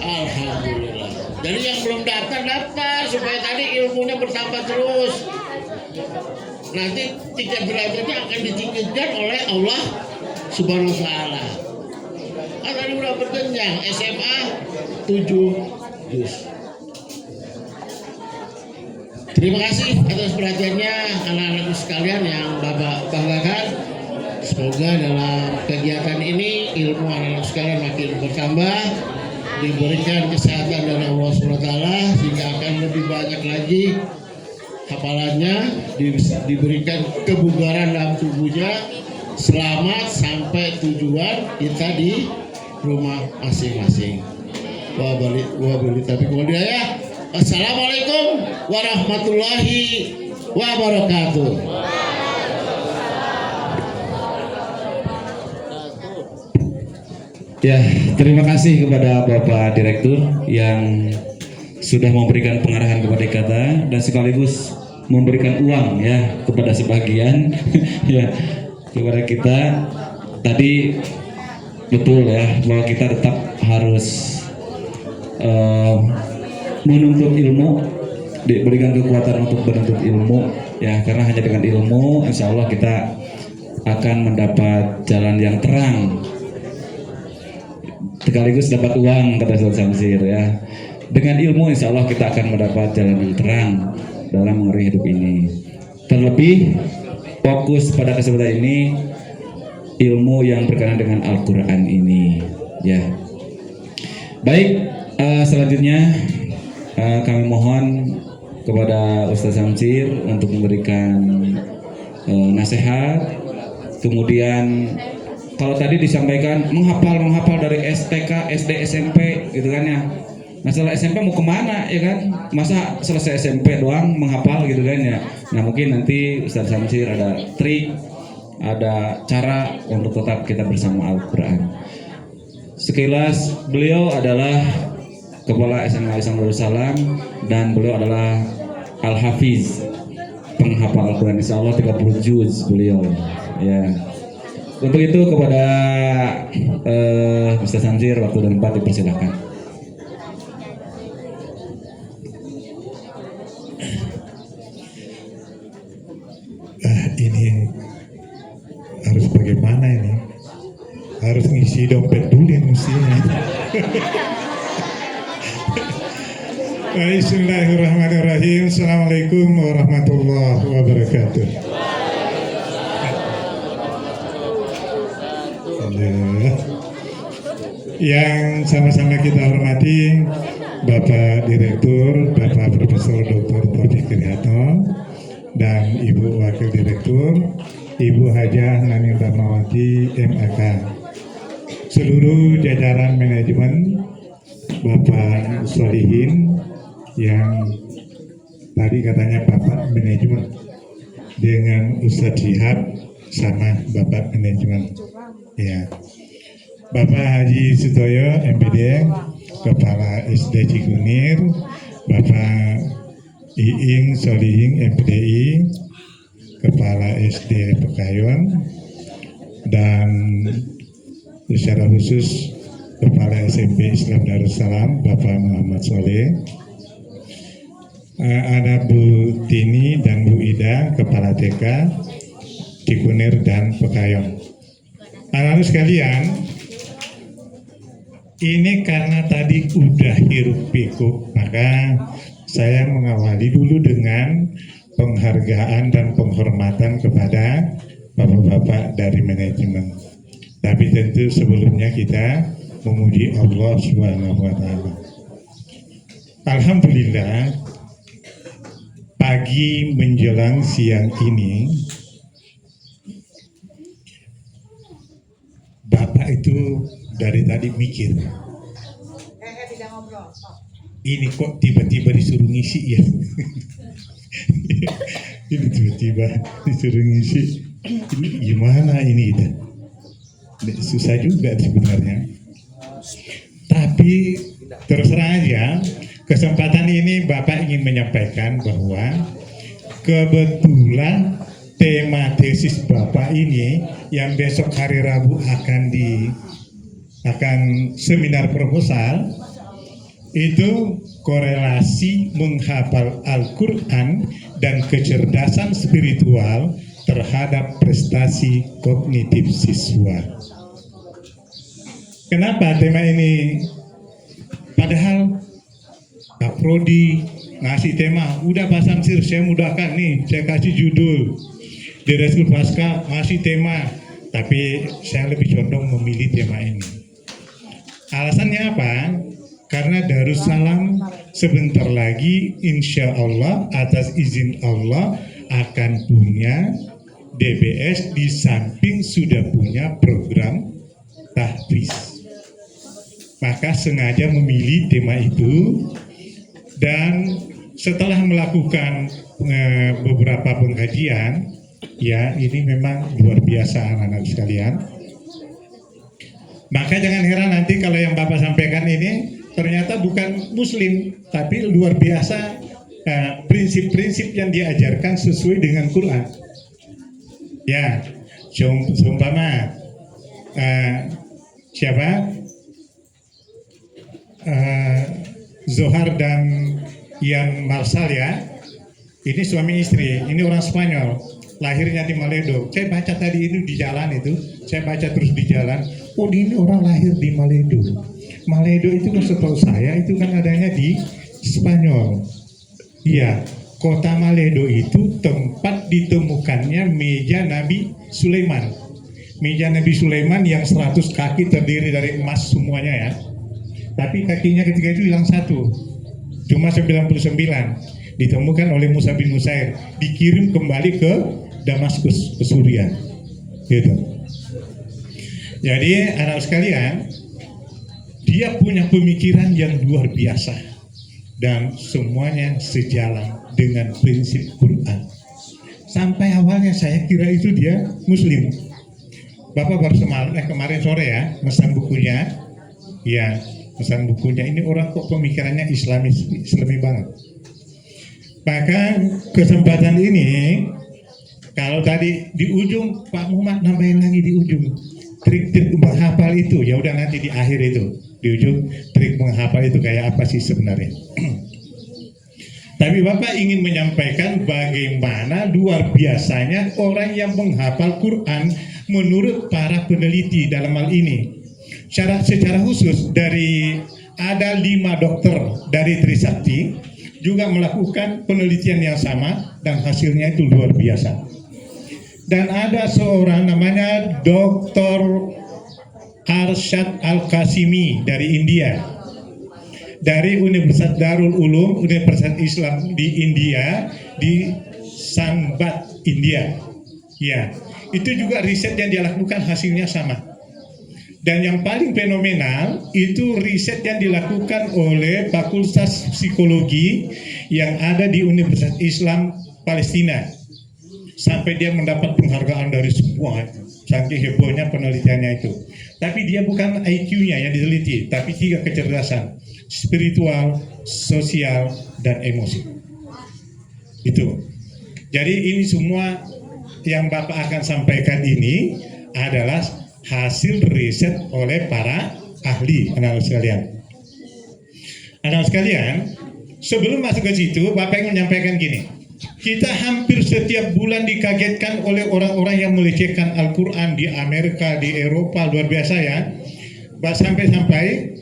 Alhamdulillah. Jadi yang belum daftar supaya tadi ilmunya bertambah terus. Nanti tingkat derajatnya akan ditingkatkan oleh Allah Subhanahu wa taala. Tadi udah berjenjang SMA 7 juz. Terima kasih atas perhatiannya anak-anak sekalian yang Bapak banggakan. Semoga dalam kegiatan ini ilmu anak-anak sekalian makin bertambah, diberikan kesehatan dari Allah SWT sehingga akan lebih banyak lagi hafalannya, diberikan kebugaran dalam tubuhnya, selamat sampai tujuan kita di rumah masing-masing. Assalamualaikum warahmatullahi wabarakatuh. Ya, terima kasih kepada Bapak Direktur yang sudah memberikan pengarahan kepada kita dan sekaligus memberikan uang ya kepada sebagian ya kepada kita. Tadi betul ya bahwa kita tetap harus menuntut ilmu, diberikan kekuatan untuk menuntut ilmu ya, karena hanya dengan ilmu insya Allah kita akan mendapat jalan yang terang, sekaligus dapat uang kata Ustaz Samsir ya. Dengan ilmu insya Allah kita akan mendapat jalan yang terang dalam mengakhiri hidup ini. Terlebih fokus pada kesempatan ini ilmu yang berkenaan dengan Al-Quran ini ya. Baik, selanjutnya kami mohon kepada Ustaz Samsir untuk memberikan nasihat. Kemudian kalau tadi disampaikan menghafal dari STK, SD, SMP gitu kan ya. Masalah SMP mau kemana ya kan? Masa selesai SMP doang menghafal gitu kan ya. Nah mungkin nanti Ustaz Samsir ada trik, ada cara untuk tetap kita bersama Al-Quran. Sekilas beliau adalah Kepala SMA Islam Darussalam dan beliau adalah Al-Hafiz, penghafal Al-Quran, insya Allah 30 juz beliau ya. Untuk itu kepada Ustaz Samsir waktu dan tempat dipersilakan. Ini harus bagaimana ini? Harus ngisi dompet dulu mestinya. Bismillahirrahmanirrahim. Assalamualaikum warahmatullahi wabarakatuh. Yang sama-sama kita hormati Bapak Direktur, Bapak Profesor Dr. Taufik Trihatno, dan Ibu Wakil Direktur, Ibu Hajah Nani Darmawati MAK, seluruh jajaran manajemen, Bapak Solihin yang tadi katanya Bapak manajemen dengan Ustadz Syihab sama Bapak manajemen, ya. Bapak Haji Sutoyo MPD, Kepala SD Cikunir, Bapak Iing Solihin MPDI, Kepala SD Pekayon, dan secara khusus Kepala SMP Islam Darussalam Bapak Muhammad Soleh, ada Bu Tini dan Bu Ida Kepala TK Cikunir dan Pekayon. Anak-anak sekalian, ini karena tadi udah hiruk pikuk, maka saya mengawali dulu dengan penghargaan dan penghormatan kepada bapak-bapak dari manajemen. Tapi tentu sebelumnya kita memuji Allah Subhanahu wa Ta'ala. Alhamdulillah, pagi menjelang siang ini, Bapak itu dari tadi mikir, ini kok tiba-tiba disuruh ngisi ya. Ini tiba-tiba disuruh ngisi, ini gimana ini gitu. Susah juga sebenarnya. Tapi terserah aja, kesempatan ini Bapak ingin menyampaikan bahwa kebetulan tema tesis Bapak ini yang besok hari Rabu akan seminar proposal, itu korelasi menghafal Al-Quran dan kecerdasan spiritual terhadap prestasi kognitif siswa. Kenapa tema ini? Padahal Pak Prodi ngasih tema, udah Pak Samsir saya mudahkan nih, saya kasih judul. Di Resul Pasca ngasih tema, tapi saya lebih condong memilih tema ini. Alasannya apa? Karena Darussalam sebentar lagi insya Allah atas izin Allah akan punya DBS, di samping sudah punya program tahfiz. Maka sengaja memilih tema itu, dan setelah melakukan beberapa pengkajian, ya ini memang luar biasa anak-anak sekalian. Maka jangan heran nanti kalau yang Bapak sampaikan ini ternyata bukan Muslim, tapi luar biasa prinsip-prinsip yang diajarkan sesuai dengan Quran. Ya, seumpama siapa? Zohar dan Ian Marshall ya, ini suami istri, ini orang Spanyol, lahirnya di Maledo. Saya baca tadi itu di jalan itu, saya baca terus di jalan, oh ini orang lahir di Maledo. Maledo itu kan setahu saya itu kan adanya di Spanyol. Iya, kota Maledo itu tempat ditemukannya meja Nabi Sulaiman. Meja Nabi Sulaiman yang 100 kaki terdiri dari emas semuanya ya. Tapi kakinya ketika itu hilang satu, cuma 99, ditemukan oleh Musa bin Nusair, dikirim kembali ke Damaskus, ke Suriah, gitu. Jadi anak sekalian, dia punya pemikiran yang luar biasa dan semuanya sejalan dengan prinsip Quran. Sampai awalnya saya kira itu dia Muslim. Bapak baru kemarin sore ya mesan bukunya, ya. Pesan bukunya ini orang kok pemikirannya Islami banget. Maka kesempatan ini, kalau tadi di ujung Pak Muhammad nambahin lagi di ujung trik-trik menghafal itu, ya udah nanti di akhir itu di ujung trik menghafal itu kayak apa sih sebenarnya. Tapi Bapak ingin menyampaikan bagaimana luar biasanya orang yang menghafal Quran menurut para peneliti dalam hal ini. Secara khusus ada 5 dokter dari Trisakti juga melakukan penelitian yang sama dan hasilnya itu luar biasa. Dan ada seorang namanya Dr. Arsyad Al-Qasimi dari India, dari Universitas Darul Ulum, Universitas Islam di India, di Sanbat, India. Ya, itu juga riset yang dia lakukan hasilnya sama. Dan yang paling fenomenal itu riset yang dilakukan oleh Fakultas Psikologi yang ada di Universitas Islam Palestina. Sampai dia mendapat penghargaan dari semua, saking hebohnya penelitiannya itu. Tapi dia bukan IQ-nya yang diteliti, tapi 3 kecerdasan: spiritual, sosial, dan emosi. Itu. Jadi ini semua yang Bapak akan sampaikan ini adalah hasil riset oleh para ahli, anak-anak sekalian. Anak-anak sekalian, sebelum masuk ke situ, Bapak ingin menyampaikan gini. Kita hampir setiap bulan dikagetkan oleh orang-orang yang melecehkan Al-Quran di Amerika, di Eropa, luar biasa ya. Sampai-sampai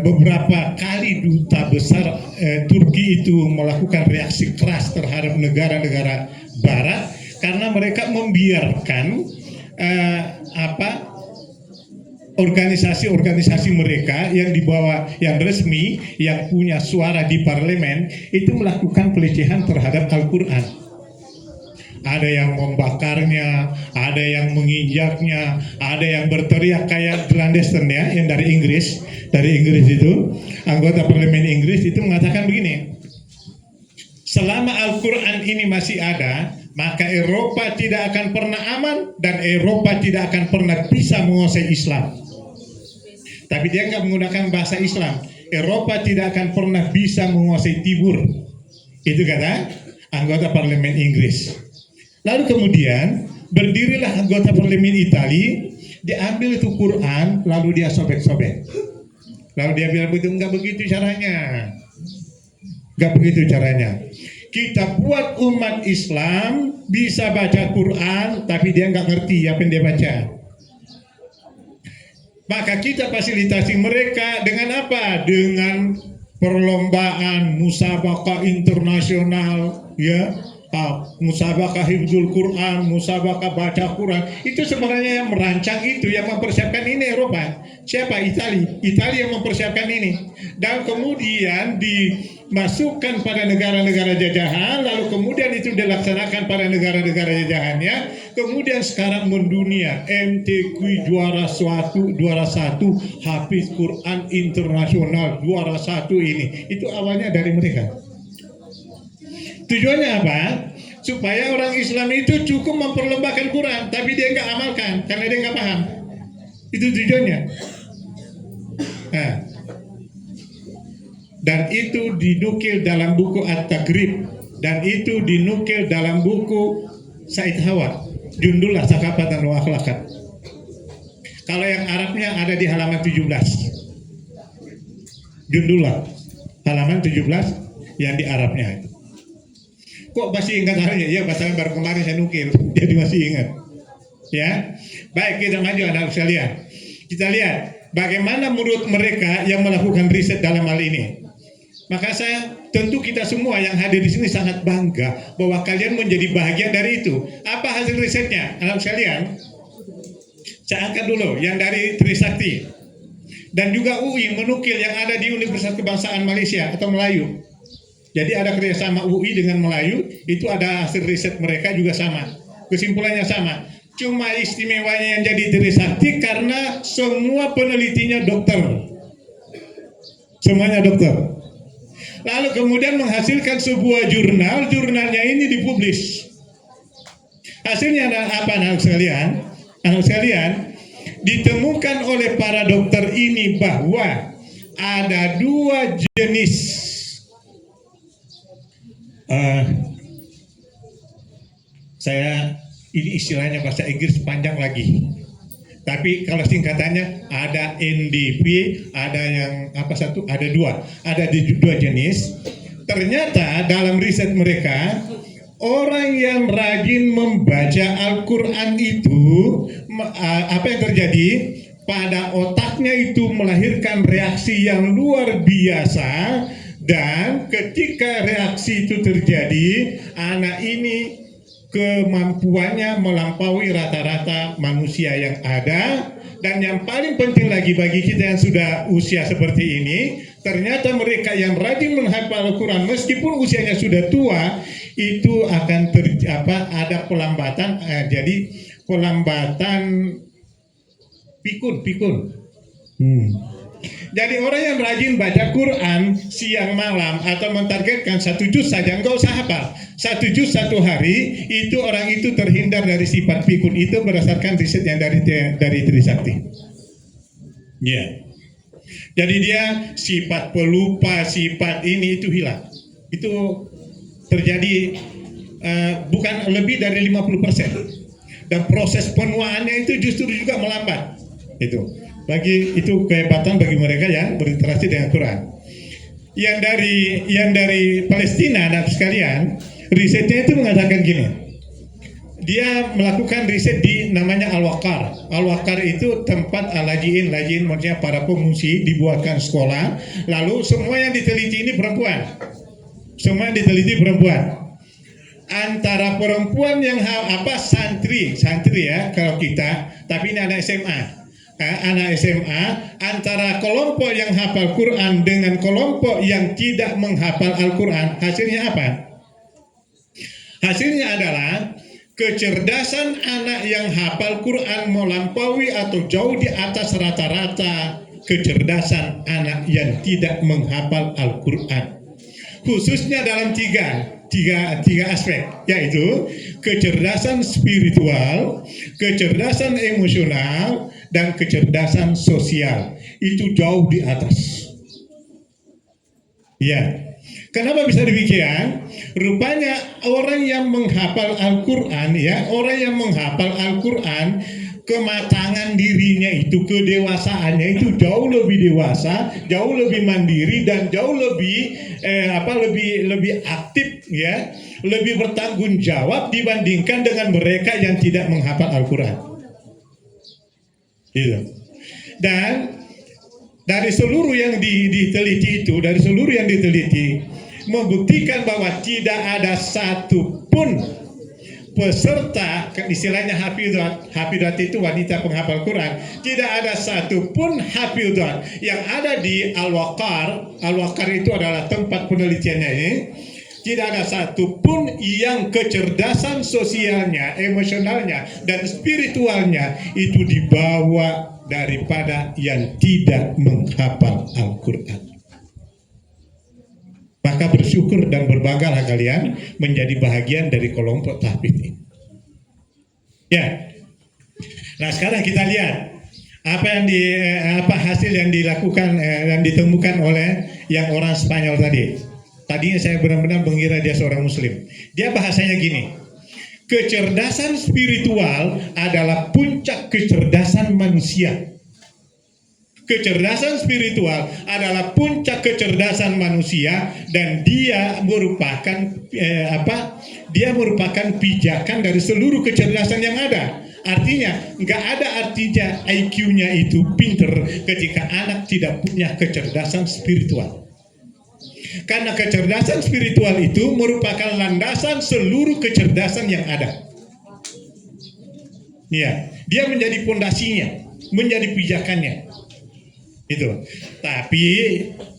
beberapa kali duta besar Turki itu melakukan reaksi keras terhadap negara-negara Barat karena mereka membiarkan organisasi-organisasi mereka yang dibawa, yang resmi, yang punya suara di parlemen itu melakukan pelecehan terhadap Al-Quran. Ada yang membakarnya, ada yang menginjaknya, ada yang berteriak kayak Glandestern ya, yang dari Inggris itu, anggota parlemen Inggris itu mengatakan begini: selama Al-Quran ini masih ada, maka Eropa tidak akan pernah aman dan Eropa tidak akan pernah bisa menguasai Islam. Tapi dia nggak menggunakan bahasa Islam. Eropa tidak akan pernah bisa menguasai Timur. Itu kata anggota parlemen Inggris. Lalu kemudian berdirilah anggota parlemen Italia, diambil itu Quran, lalu dia sobek-sobek. Lalu dia bilang begitu, nggak begitu caranya. Nggak begitu caranya. Kita buat umat Islam bisa baca Quran, tapi dia nggak ngerti apa yang dia baca. Maka kita fasilitasi mereka dengan apa? Dengan perlombaan musabaqah internasional, ya, musabaqah hifdzul Quran, musabaqah baca Quran. Itu sebenarnya yang merancang itu, yang mempersiapkan ini Eropa. Siapa? Italia yang mempersiapkan ini. Dan kemudian dimasukkan pada negara-negara jajahan, lalu kemudian itu dilaksanakan pada negara-negara jajahannya. Kemudian sekarang mendunia, MTQ juara satu, Hafiz Quran internasional juara 1 ini. Itu awalnya dari mereka. Tujuannya apa? Supaya orang Islam itu cukup memperlombakan Quran, tapi dia nggak amalkan karena dia nggak paham. Itu tujuannya. Nah, dan itu dinukil dalam buku At-Taghrib, dan itu dinukil dalam buku Said Hawa, Jundullah Sakafatan wa Akhlaqat. Kalau yang Arabnya ada di halaman 17. Jundullah halaman 17 yang di Arabnya itu. Kok masih ingat hal ya? Bahasa baru kemarin saya nukil, jadi masih ingat. Ya, baik, kita maju anak sekalian. Kita lihat bagaimana menurut mereka yang melakukan riset dalam hal ini. Maka tentu kita semua yang hadir di sini sangat bangga bahwa kalian menjadi bagian dari itu. Apa hasil risetnya, anak sekalian? Saya angkat dulu yang dari Trisakti dan juga UI menukil yang ada di Universitas Kebangsaan Malaysia atau Melayu. Jadi ada kerjasama UI dengan Melayu, itu ada hasil riset mereka juga sama. Kesimpulannya sama. Cuma istimewanya yang jadi Trisakti karena semua penelitinya dokter. Semuanya dokter. Lalu kemudian menghasilkan sebuah jurnal, jurnalnya ini dipublish. Hasilnya apa anak sekalian? Anak sekalian, ditemukan oleh para dokter ini bahwa ada 2 jenis ini istilahnya bahasa Inggris panjang lagi. Tapi kalau singkatannya ada NDP, ada yang ada 2. Ada 2 jenis ternyata dalam riset mereka, orang yang rajin membaca Al-Quran itu, apa yang terjadi? Pada otaknya itu melahirkan reaksi yang luar biasa, dan ketika reaksi itu terjadi, anak ini kemampuannya melampaui rata-rata manusia yang ada. Dan yang paling penting lagi bagi kita yang sudah usia seperti ini, ternyata mereka yang rajin menghafal Al-Quran meskipun usianya sudah tua, itu akan ada pelambatan, jadi pelambatan pikun. Jadi orang yang rajin baca Quran siang malam atau mentargetkan 1 juz saja, enggak usah hafal, 1 juz 1 hari, itu orang itu terhindar dari sifat pikun. Itu berdasarkan riset yang dari Trisakti. Ya. Jadi dia sifat pelupa, sifat ini itu hilang. Itu terjadi bukan lebih dari 50%. Dan proses penuaannya itu justru juga melambat. Itu kehebatan bagi mereka yang berinteraksi dengan Quran. Yang dari Palestina dan sekalian, risetnya itu mengatakan gini. Dia melakukan riset di namanya Al-Waqar. Al-Waqar itu tempat al-lajiin, maksudnya para pengungsi, dibuatkan sekolah. Lalu semua yang diteliti ini perempuan. Antara perempuan yang santri ya kalau kita, tapi ini anak SMA. Anak SMA, antara kelompok yang hafal Quran dengan kelompok yang tidak menghafal Al-Quran, hasilnya apa? Hasilnya adalah kecerdasan anak yang hafal Quran melampaui atau jauh di atas rata-rata kecerdasan anak yang tidak menghafal Al-Quran. Khususnya dalam tiga aspek, yaitu kecerdasan spiritual, kecerdasan emosional, dan kecerdasan sosial. Itu jauh di atas. Ya. Kenapa bisa demikian? Rupanya orang yang menghafal Al-Quran, kematangan dirinya itu, kedewasaannya itu jauh lebih dewasa, jauh lebih mandiri, dan jauh lebih lebih aktif, ya, lebih bertanggung jawab dibandingkan dengan mereka yang tidak menghafal Al-Quran. Gitu. Dan dari seluruh yang diteliti membuktikan bahwa tidak ada satupun peserta, istilahnya hafidhat itu wanita penghafal Quran, tidak ada satupun hafidhat yang ada di Al-Waqar itu adalah tempat penelitiannya ini. Tidak ada satupun yang kecerdasan sosialnya, emosionalnya, dan spiritualnya itu dibawa daripada yang tidak menghafal Al-Quran. Maka bersyukur dan berbanggalah kalian menjadi bahagian dari kelompok tahfidz ini. Ya. Nah, sekarang kita lihat apa hasil yang dilakukan dan ditemukan oleh yang orang Spanyol tadi. Tadinya saya benar-benar mengira dia seorang Muslim. Dia bahasanya gini, kecerdasan spiritual adalah puncak kecerdasan manusia. Kecerdasan spiritual adalah puncak kecerdasan manusia, dan dia merupakan pijakan dari seluruh kecerdasan yang ada. Artinya, nggak ada artinya IQ-nya itu pinter ketika anak tidak punya kecerdasan spiritual. Karena kecerdasan spiritual itu merupakan landasan seluruh kecerdasan yang ada. Ya, dia menjadi pondasinya, menjadi pijakannya. Itu. Tapi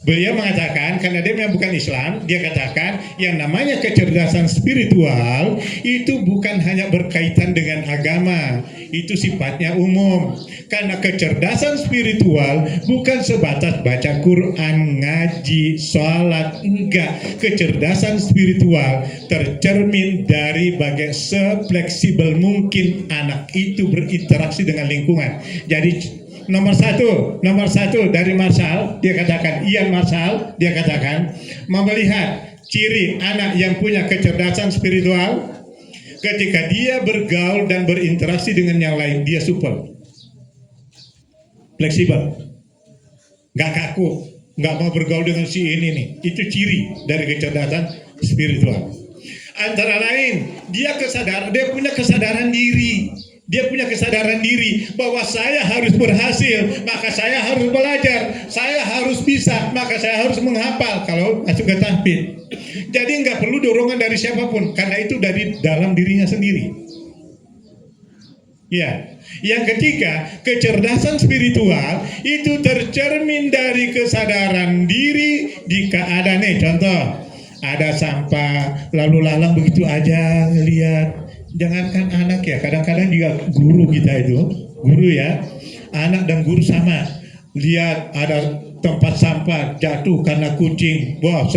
beliau mengatakan, karena dia memang bukan Islam, dia katakan yang namanya kecerdasan spiritual itu bukan hanya berkaitan dengan agama, itu sifatnya umum. Karena kecerdasan spiritual bukan sebatas baca Quran, ngaji, sholat, enggak. Kecerdasan spiritual tercermin dari bagai sefleksibel mungkin anak itu berinteraksi dengan lingkungan. Jadi Nomor satu dari Marshall, dia katakan, Ian Marshall, dia katakan, melihat ciri anak yang punya kecerdasan spiritual, ketika dia bergaul dan berinteraksi dengan yang lain, dia supel, fleksibel, gak kaku, nggak mau bergaul dengan si ini nih. Itu ciri dari kecerdasan spiritual. Antara lain, dia punya kesadaran diri. Dia punya kesadaran diri bahwa saya harus berhasil, maka saya harus belajar. Saya harus bisa, maka saya harus menghafal kalau masuk ke tahfidz. Jadi nggak perlu dorongan dari siapapun, karena itu dari dalam dirinya sendiri. Ya, yang ketiga, kecerdasan spiritual itu tercermin dari kesadaran diri di keadaan. Contoh, ada sampah lalu lalang begitu aja lihat. Jangankan anak ya, kadang-kadang juga guru kita itu, guru ya, anak dan guru sama. Lihat ada tempat sampah jatuh karena kucing, wah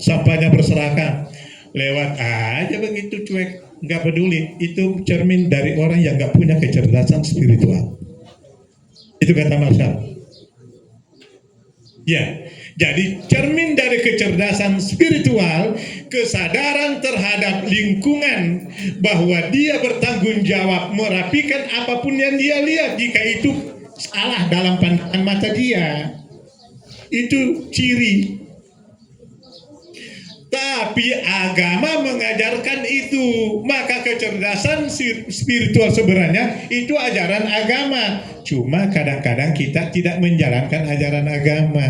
sampahnya berserakan, lewat aja begitu cuek, nggak peduli. Itu cermin dari orang yang nggak punya kecerdasan spiritual. Itu kata Marshall. Ya, jadi cermin dari kecerdasan spiritual, kesadaran terhadap lingkungan bahwa dia bertanggung jawab merapikan apapun yang dia lihat jika itu salah dalam pandangan mata dia. Itu ciri. Tapi agama mengajarkan itu, maka kecerdasan spiritual sebenarnya itu ajaran agama. Cuma kadang-kadang kita tidak menjalankan ajaran agama.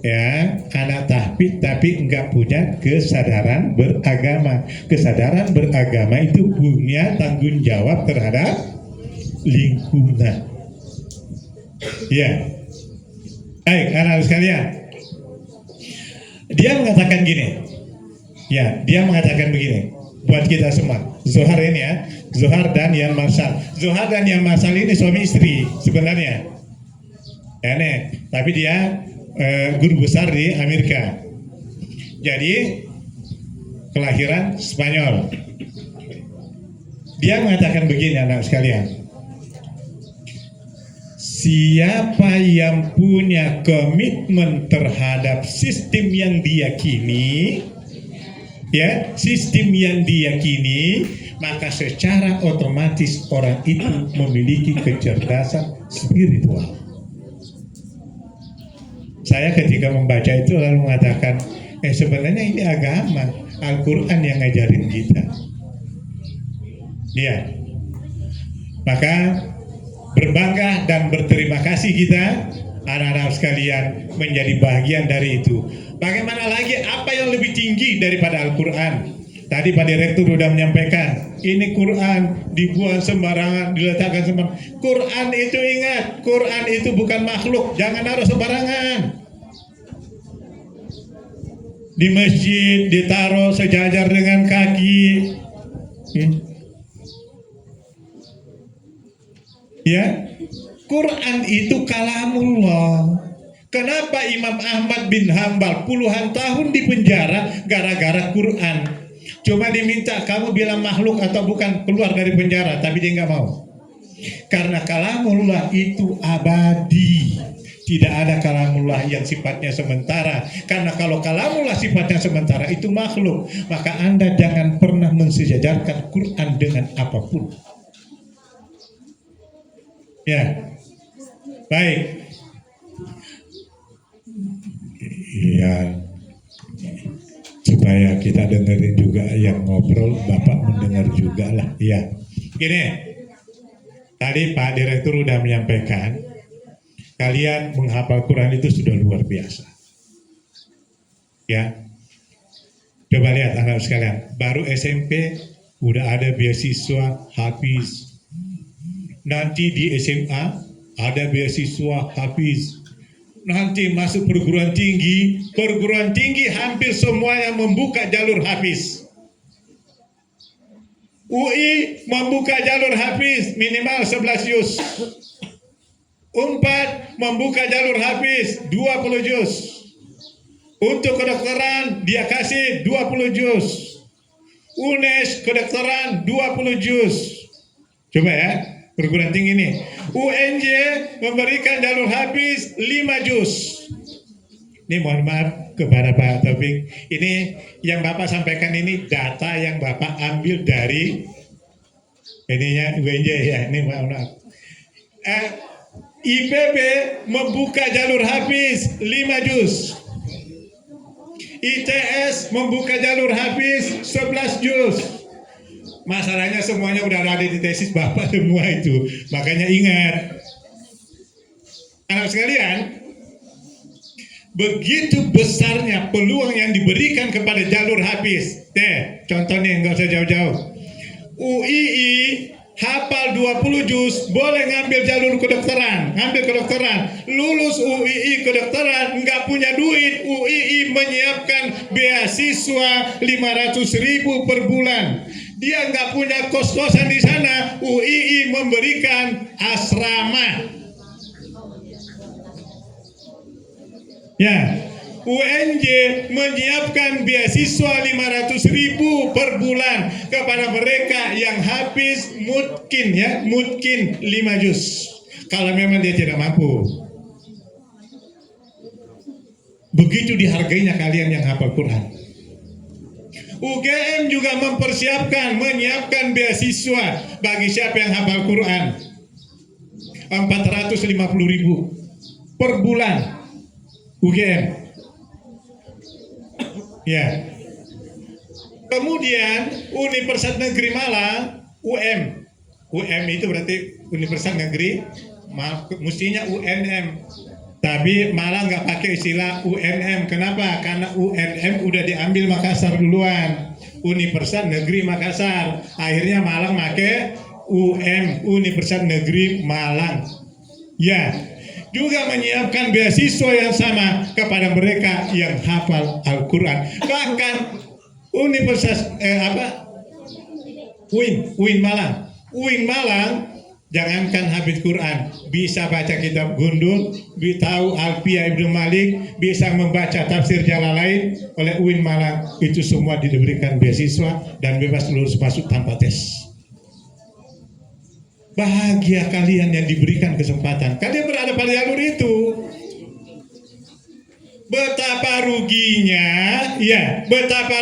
Ya, anak tahfidz tapi enggak punya kesadaran beragama. Kesadaran beragama itu punya tanggung jawab terhadap lingkungan. Ya. Baik, anak-anak sekalian. Dia mengatakan gini. Ya, dia mengatakan begini buat kita semua. Zohar ini ya, Zohar dan Yan Marshall. Zohar dan Yan Marshall ini suami istri sebenarnya. Ya, nih, tapi dia guru besar di Amerika. Jadi kelahiran Spanyol. Dia mengatakan begini, anak sekalian. Siapa yang punya komitmen terhadap sistem yang diyakini, ya, sistem yang diyakini, maka secara otomatis orang itu memiliki kecerdasan spiritual. Saya ketika membaca itu lalu mengatakan, sebenarnya ini agama, Al-Quran yang ngajarin kita. Ya, maka berbangga dan berterima kasih kita anak-anak sekalian menjadi bagian dari itu. Bagaimana lagi, apa yang lebih tinggi daripada Al-Quran? Tadi Pak Direktur sudah menyampaikan, ini Quran dibuang sembarangan, diletakkan sembarangan. Quran itu ingat, Quran itu bukan makhluk, jangan naruh sembarangan. Di masjid ditaruh sejajar dengan kaki. Ya, Quran itu kalamullah. Kenapa Imam Ahmad bin Hambal puluhan tahun di penjara gara-gara Quran? Cuma diminta kamu bilang makhluk atau bukan, keluar dari penjara, tapi dia nggak mau. Karena kalamullah itu abadi. Tidak ada kalamullah yang sifatnya sementara. Karena kalau kalamullah sifatnya sementara itu makhluk, maka Anda jangan pernah mensejajarkan Quran dengan apapun. Ya, baik. Ya, supaya kita dengerin juga yang ngobrol, Bapak mendengar juga lah. Ya, gini. Tadi Pak Direktur sudah menyampaikan, kalian menghafal Quran itu sudah luar biasa. Ya, coba lihat anak sekalian, baru SMP udah ada beasiswa hafiz. Nanti di SMA ada beasiswa hafiz. Nanti masuk perguruan tinggi hampir semua yang membuka jalur hafiz. UI membuka jalur hafiz minimal 11 juz. Unpad membuka jalur hafiz 20 juz. Untuk kedokteran dia kasih 20 juz. UNES kedokteran 20 juz. Coba ya, perguruan tinggi ini. UNJ memberikan jalur hafiz 5 juz. Ini mohon maaf kepada Pak Taufik. Ini yang Bapak sampaikan ini data yang Bapak ambil dari ininya UNJ ya. Ini mohon maaf. IPB membuka jalur hafiz 5 juz. ITS membuka jalur hafiz 11 juz. Masalahnya semuanya udah ada di tesis Bapak semua itu. Makanya ingat, anak sekalian, begitu besarnya peluang yang diberikan kepada jalur hafiz. Contohnya nggak usah jauh-jauh. UII hafal 20 juz, boleh ngambil jalur kedokteran, lulus UII kedokteran, nggak punya duit, UII menyiapkan beasiswa 500.000 per bulan. Dia nggak punya kos-kosan di sana, UII memberikan asrama. Ya, UNJ menyiapkan beasiswa 500.000 per bulan kepada mereka yang habis mungkin 5 juz. Kalau memang dia tidak mampu. Begitu dihargainya kalian yang hafal Quran. UGM juga menyiapkan beasiswa bagi siapa yang hafal Quran. 450.000 per bulan. UGM. Ya. Kemudian Universitas Negeri Malang, UM itu berarti Universitas Negeri, mestinya UNM. Tapi Malang nggak pakai istilah UNM. Kenapa? Karena UNM udah diambil Makassar duluan. Universitas Negeri Makassar. Akhirnya Malang pakai Universitas Negeri Malang. Ya. Juga menyiapkan beasiswa yang sama kepada mereka yang hafal Al-Quran. Bahkan Universitas UIN Malang, jangankan habis Quran, bisa baca kitab Gundul, tahu Alfiah Ibnu Malik, bisa membaca tafsir Jalalain oleh UIN Malang. Itu semua diberikan beasiswa dan bebas lulus masuk tanpa tes. Bahagia kalian yang diberikan kesempatan. Kalian berada pada jalur itu. Betapa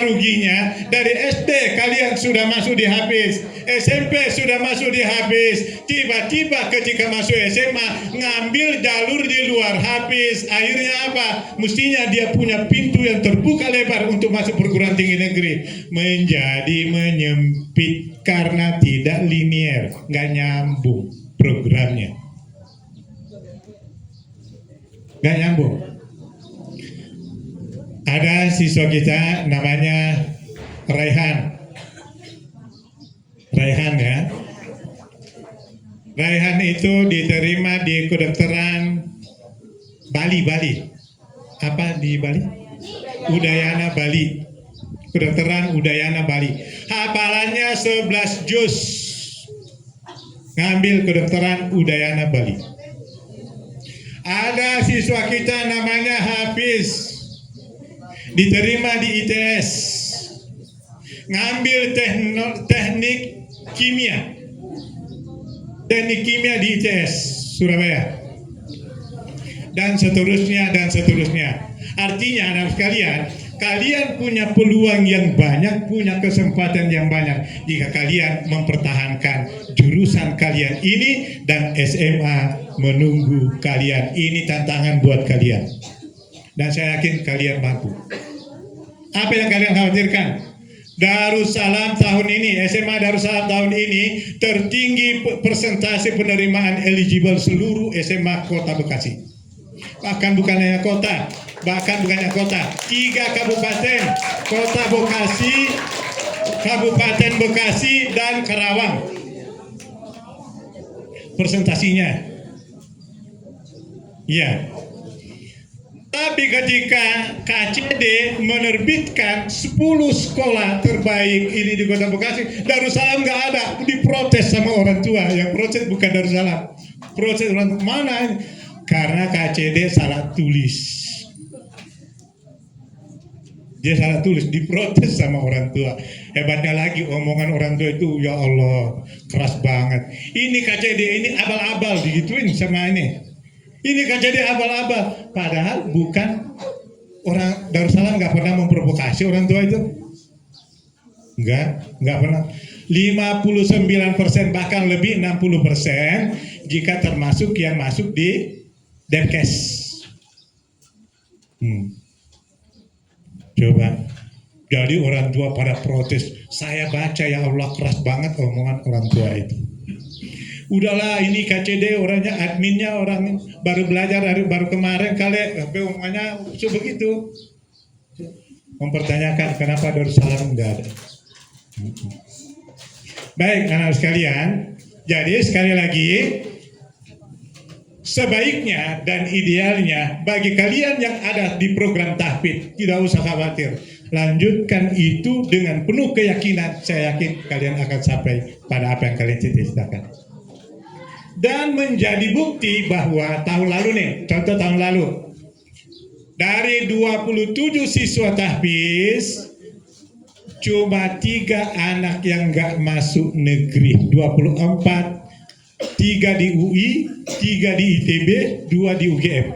ruginya dari SD kalian sudah masuk di hafiz, SMP sudah masuk di hafiz, tiba-tiba ketika masuk SMA ngambil jalur di luar hafiz. Akhirnya apa? Mestinya dia punya pintu yang terbuka lebar untuk masuk perguruan tinggi negeri, menjadi menyempit karena tidak linier, nggak nyambung programnya, nggak nyambung. Ada siswa kita namanya Raihan ya. Raihan itu diterima di kedokteran Bali. Apa di Bali? Udayana Bali. Kedokteran Udayana Bali. Hafalannya 11 juz. Ngambil kedokteran Udayana Bali. Ada siswa kita namanya Hafiz. Diterima di ITS, ngambil teknik kimia di ITS Surabaya, dan seterusnya. Artinya anak sekalian, kalian punya peluang yang banyak, punya kesempatan yang banyak jika kalian mempertahankan jurusan kalian ini, dan SMA menunggu kalian. Ini tantangan buat kalian, dan saya yakin kalian mampu. Apa yang kalian khawatirkan? Darussalam tahun ini, SMA Darussalam tahun ini tertinggi persentase penerimaan eligible seluruh SMA Kota Bekasi. Bahkan bukan hanya kota, 3 kabupaten, Kota Bekasi, Kabupaten Bekasi, dan Karawang. Presentasinya. Ya. Tapi ketika KCD menerbitkan 10 sekolah terbaik ini di Kota Bekasi, Darussalam nggak ada, diprotes sama orang tua. Yang protes bukan Darussalam, protes orang mana? Karena KCD salah tulis. Dia salah tulis, diprotes sama orang tua. Hebatnya lagi omongan orang tua itu, ya Allah, keras banget. Ini KCD ini abal-abal digituin sama ini. Ini kan jadi abal-abal, padahal bukan. Orang Darussalam nggak pernah memprovokasi orang tua itu, nggak pernah. 59% bahkan lebih 60% jika termasuk yang masuk di Depkes. Coba. Jadi orang tua pada protes. Saya baca, ya Allah, keras banget omongan orang tua itu. Udahlah, ini KCD orangnya, adminnya orang baru belajar baru kemarin kali, omongannya begitu. Mempertanyakan kenapa Darussalam enggak ada. Baik, anak sekalian. Jadi sekali lagi, sebaiknya dan idealnya bagi kalian yang ada di program tahfidz, tidak usah khawatir. Lanjutkan itu dengan penuh keyakinan. Saya yakin kalian akan sampai pada apa yang kalian cita-citakan. Dan menjadi bukti bahwa tahun lalu nih, contoh tahun lalu, dari 27 siswa tahfidz, cuma 3 anak yang nggak masuk negeri, 24, 3 di UI, 3 di ITB, 2 di UGM,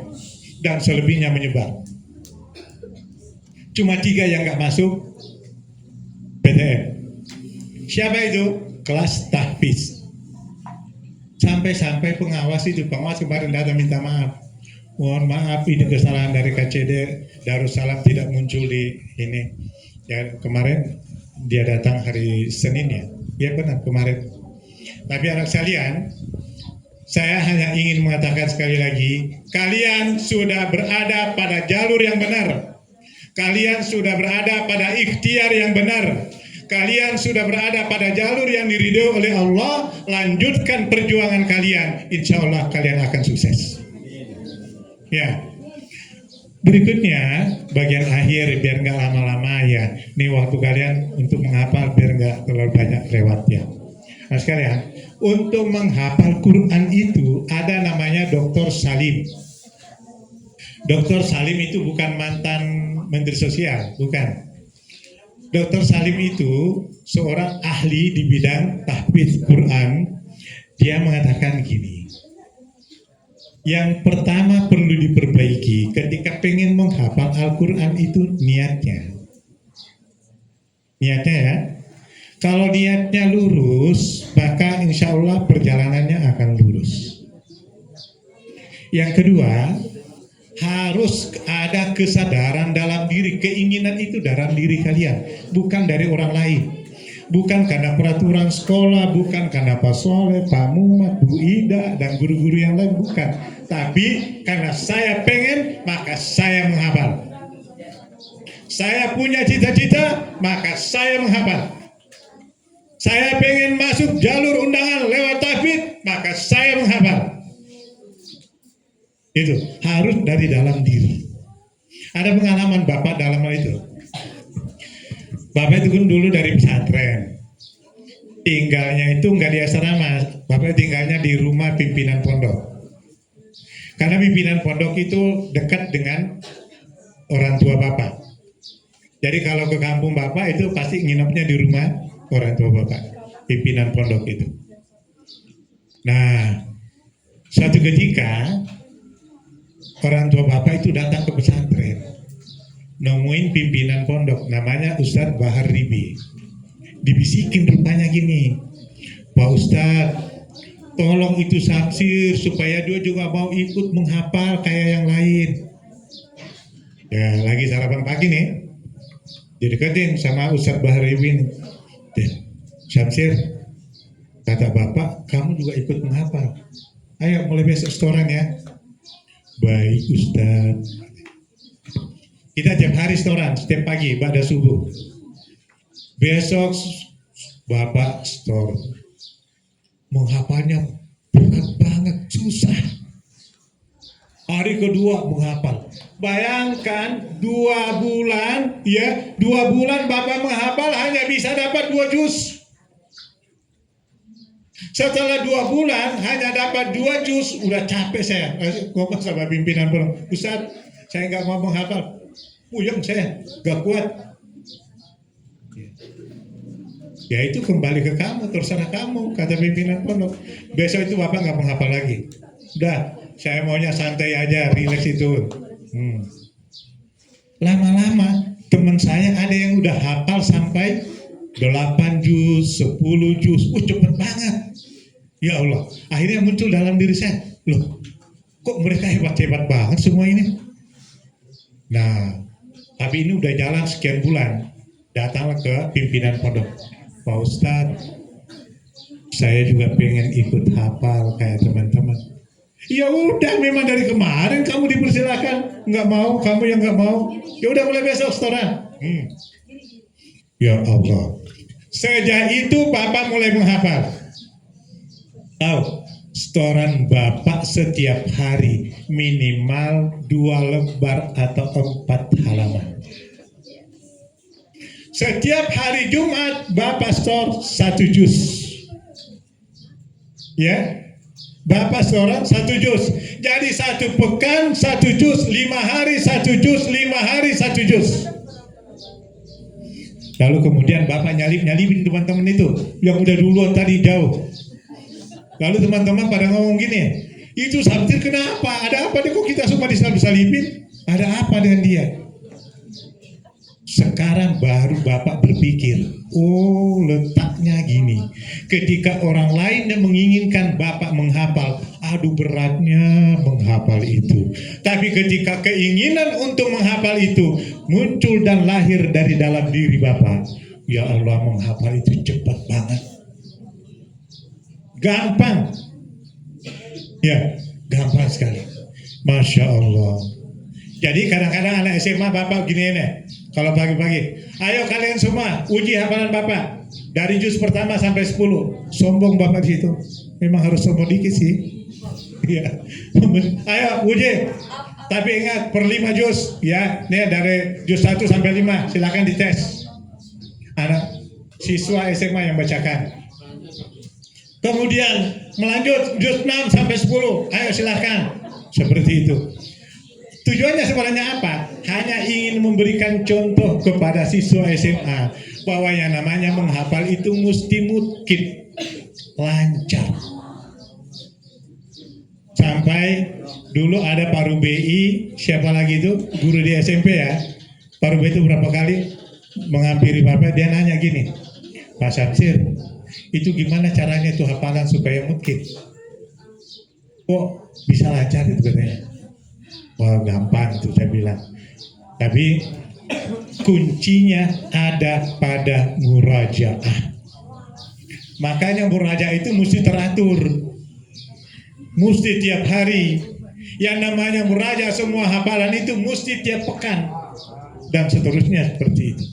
dan selebihnya menyebar. Cuma 3 yang nggak masuk PTN. Siapa itu? Kelas tahfidz. Sampai-sampai pengawas kemarin datang minta maaf. Mohon maaf, ini kesalahan dari KCD Darussalam tidak muncul di ini. Ya, kemarin dia datang hari Senin ya. Ya benar kemarin. Tapi anak sekalian, saya hanya ingin mengatakan sekali lagi, kalian sudah berada pada jalur yang benar. Kalian sudah berada pada ikhtiar yang benar. Kalian sudah berada pada jalur yang diridhoi oleh Allah. Lanjutkan perjuangan kalian. Insya Allah kalian akan sukses. Ya. Berikutnya bagian akhir biar nggak lama-lama ya. Ini waktu kalian untuk menghafal biar nggak terlalu banyak lewat ya. Nah sekalian, untuk menghafal Quran itu ada namanya Dr. Salim. Dr. Salim itu bukan mantan Menteri Sosial, bukan. Dr. Salim itu seorang ahli di bidang tahfidz Quran. Dia mengatakan gini, yang pertama perlu diperbaiki ketika pengen menghafal Al-Quran itu niatnya. Niatnya ya. Kalau niatnya lurus, maka insya Allah perjalanannya akan lurus. Yang kedua, harus ada kesadaran dalam diri, keinginan itu dalam diri kalian, bukan dari orang lain. Bukan karena peraturan sekolah, bukan karena Pak Soleh, Pak Muhammad, Bu Ida, dan guru-guru yang lain, bukan. Tapi karena saya pengen, maka saya menghafal. Saya punya cita-cita, maka saya menghafal. Saya pengen masuk jalur undangan lewat tahfidz, maka saya menghafal. Itu harus dari dalam diri. Ada pengalaman Bapak dalam hal itu. Bapak itu kan dulu dari pesantren. Tinggalnya itu nggak di asrama. Bapak tinggalnya di rumah pimpinan pondok. Karena pimpinan pondok itu dekat dengan orang tua Bapak. Jadi kalau ke kampung Bapak itu pasti nginepnya di rumah orang tua Bapak, pimpinan pondok itu. Nah, suatu ketika orang tua Bapak itu datang ke pesantren, nemuin pimpinan pondok, namanya Ustadz Bahar Ribi. Dibisikin rupanya gini, Pak Ustadz, tolong itu tafsir supaya dia juga mau ikut menghafal kayak yang lain. Ya, lagi sarapan pagi nih, dideketin sama Ustadz Bahar Ribi. Syamsir, kata Bapak, kamu juga ikut menghafal. Ayo mulai besok setoran ya. Baik Ustaz. Kita tiap hari setoran, setiap pagi pada subuh. Besok Bapak setor. Menghafalnya berat banget, susah. Hari kedua menghafal. Bayangkan 2 bulan, ya 2 bulan Bapak menghafal hanya bisa dapat 2 juz. Setelah 2 bulan hanya dapat 2 juz, udah capek saya. Ngomong sama pimpinan pondok, Ustaz, saya nggak mau menghafal, puyeng saya, nggak kuat. Ya itu kembali ke kamu, terserah kamu, kata pimpinan pondok. Besok itu Bapak nggak menghafal lagi. Udah, saya maunya santai aja, rileks itu. Lama-lama teman saya ada yang udah hafal sampai 8 juz, 10 juz, cepet banget. Ya Allah, akhirnya muncul dalam diri saya, loh, kok mereka hebat-hebat banget semua ini? Nah, tapi ini udah jalan sekian bulan, datanglah ke pimpinan pondok, Pak Ustadz, saya juga pengen ikut hafal kayak teman-teman. Ya udah, memang dari kemarin kamu dipersilakan, nggak mau, kamu yang nggak mau, ya udah mulai besok setoran. Ya Allah, sejak itu Bapak mulai menghafal. Tahu, setoran Bapak setiap hari minimal 2 lembar atau 4 halaman. Setiap hari Jumat Bapak setor 1 juz. Ya, Bapak setoran 1 juz. Jadi 1 pekan 1 juz, 5 hari 1 juz, 5 hari 1 juz. Lalu kemudian Bapak nyalipin teman-teman itu yang udah duluan tadi jauh. Lalu teman-teman pada ngomong gini, itu Samsir kenapa? Ada apa nih kok kita semua disalip-salipin? Ada apa dengan dia? Sekarang baru Bapak berpikir, oh letaknya gini. Ketika orang lain yang menginginkan Bapak menghafal, aduh beratnya menghafal itu. Tapi ketika keinginan untuk menghafal itu muncul dan lahir dari dalam diri Bapak, ya Allah, menghafal itu cepat banget. Gampang. Ya, gampang sekali. Masya Allah. Jadi kadang-kadang anak SMA Bapak gini nih, kalau pagi-pagi, ayo kalian semua uji hafalan Bapak dari juz pertama sampai 10. Sombong Bapak di situ. Memang harus sombong dikit sih. Ya. Ayo uji. Tapi ingat per 5 juz ya. Nih dari juz 1 sampai 5 silakan dites. Anak siswa SMA yang bacakan. Kemudian melanjut juz 6 sampai 10. Ayo silakan. Seperti itu. Tujuannya sebenarnya apa? Hanya ingin memberikan contoh kepada siswa SMA bahwa yang namanya menghafal itu mesti mungkin lancar. Sampai dulu ada Pak Rubi, siapa lagi itu? Guru di SMP ya. Pak Rubi itu berapa kali menghampiri Bapak, dia nanya gini, Pak Samsir, itu gimana caranya itu hafalan supaya mungkin? Kok bisa lancar itu katanya? Wah gampang itu saya bilang. Tapi kuncinya ada pada murajaah. Makanya murajaah itu mesti teratur. Mesti tiap hari. Yang namanya murajaah semua hafalan itu mesti tiap pekan. Dan seterusnya seperti itu.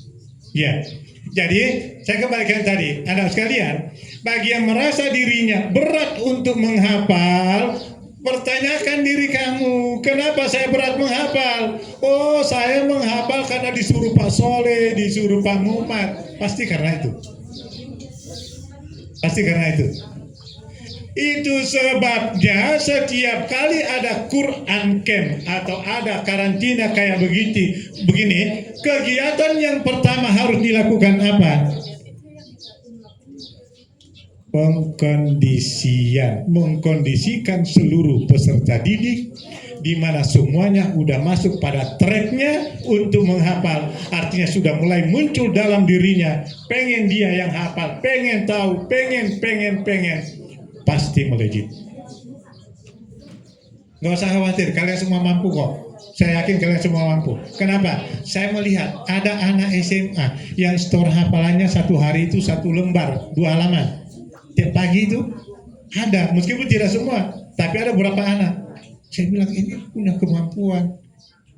Ya. Jadi saya kembalikan tadi, anak sekalian, bagi yang merasa dirinya berat untuk menghafal, pertanyakan diri kamu, kenapa saya berat menghafal? Oh, saya menghafal karena disuruh Pak Soleh, disuruh Pak Muhammad. Pasti karena itu. Pasti karena itu. Itu sebabnya setiap kali ada Quran Camp atau ada karantina kayak begini, kegiatan yang pertama harus dilakukan apa? Mengkondisikan seluruh peserta didik di mana semuanya udah masuk pada tracknya untuk menghafal. Artinya sudah mulai muncul dalam dirinya, pengen dia yang hafal, pengen tahu, pengen. Pasti melejit. Gak usah khawatir, kalian semua mampu kok. Saya yakin kalian semua mampu. Kenapa? Saya melihat ada anak SMA yang store hafalannya 1 hari itu 1 lembar, 2 halaman. Tiap pagi itu ada, meskipun tidak semua, tapi ada beberapa anak. Saya bilang ini punya kemampuan,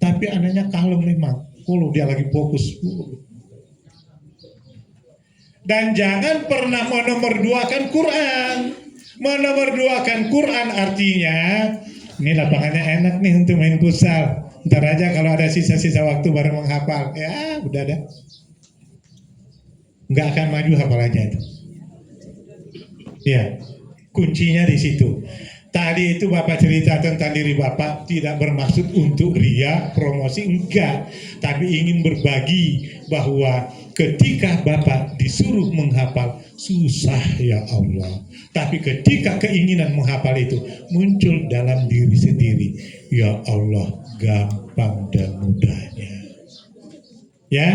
tapi anaknya kalem memang. Kalau dia lagi fokus. Dan jangan pernah menomorduakan Quran. Menomorduakan Quran artinya ini lapangannya enak nih untuk main futsal. Ntar aja kalau ada sisa-sisa waktu baru menghafal. Ya udah dah. Nggak akan maju hafalannya itu. Ya, kuncinya di situ. Tadi itu Bapak cerita tentang diri Bapak tidak bermaksud untuk ria, promosi, enggak. Tapi ingin berbagi bahwa ketika Bapak disuruh menghafal, susah ya Allah. Tapi ketika keinginan menghafal itu muncul dalam diri sendiri, ya Allah, gampang dan mudahnya. Ya,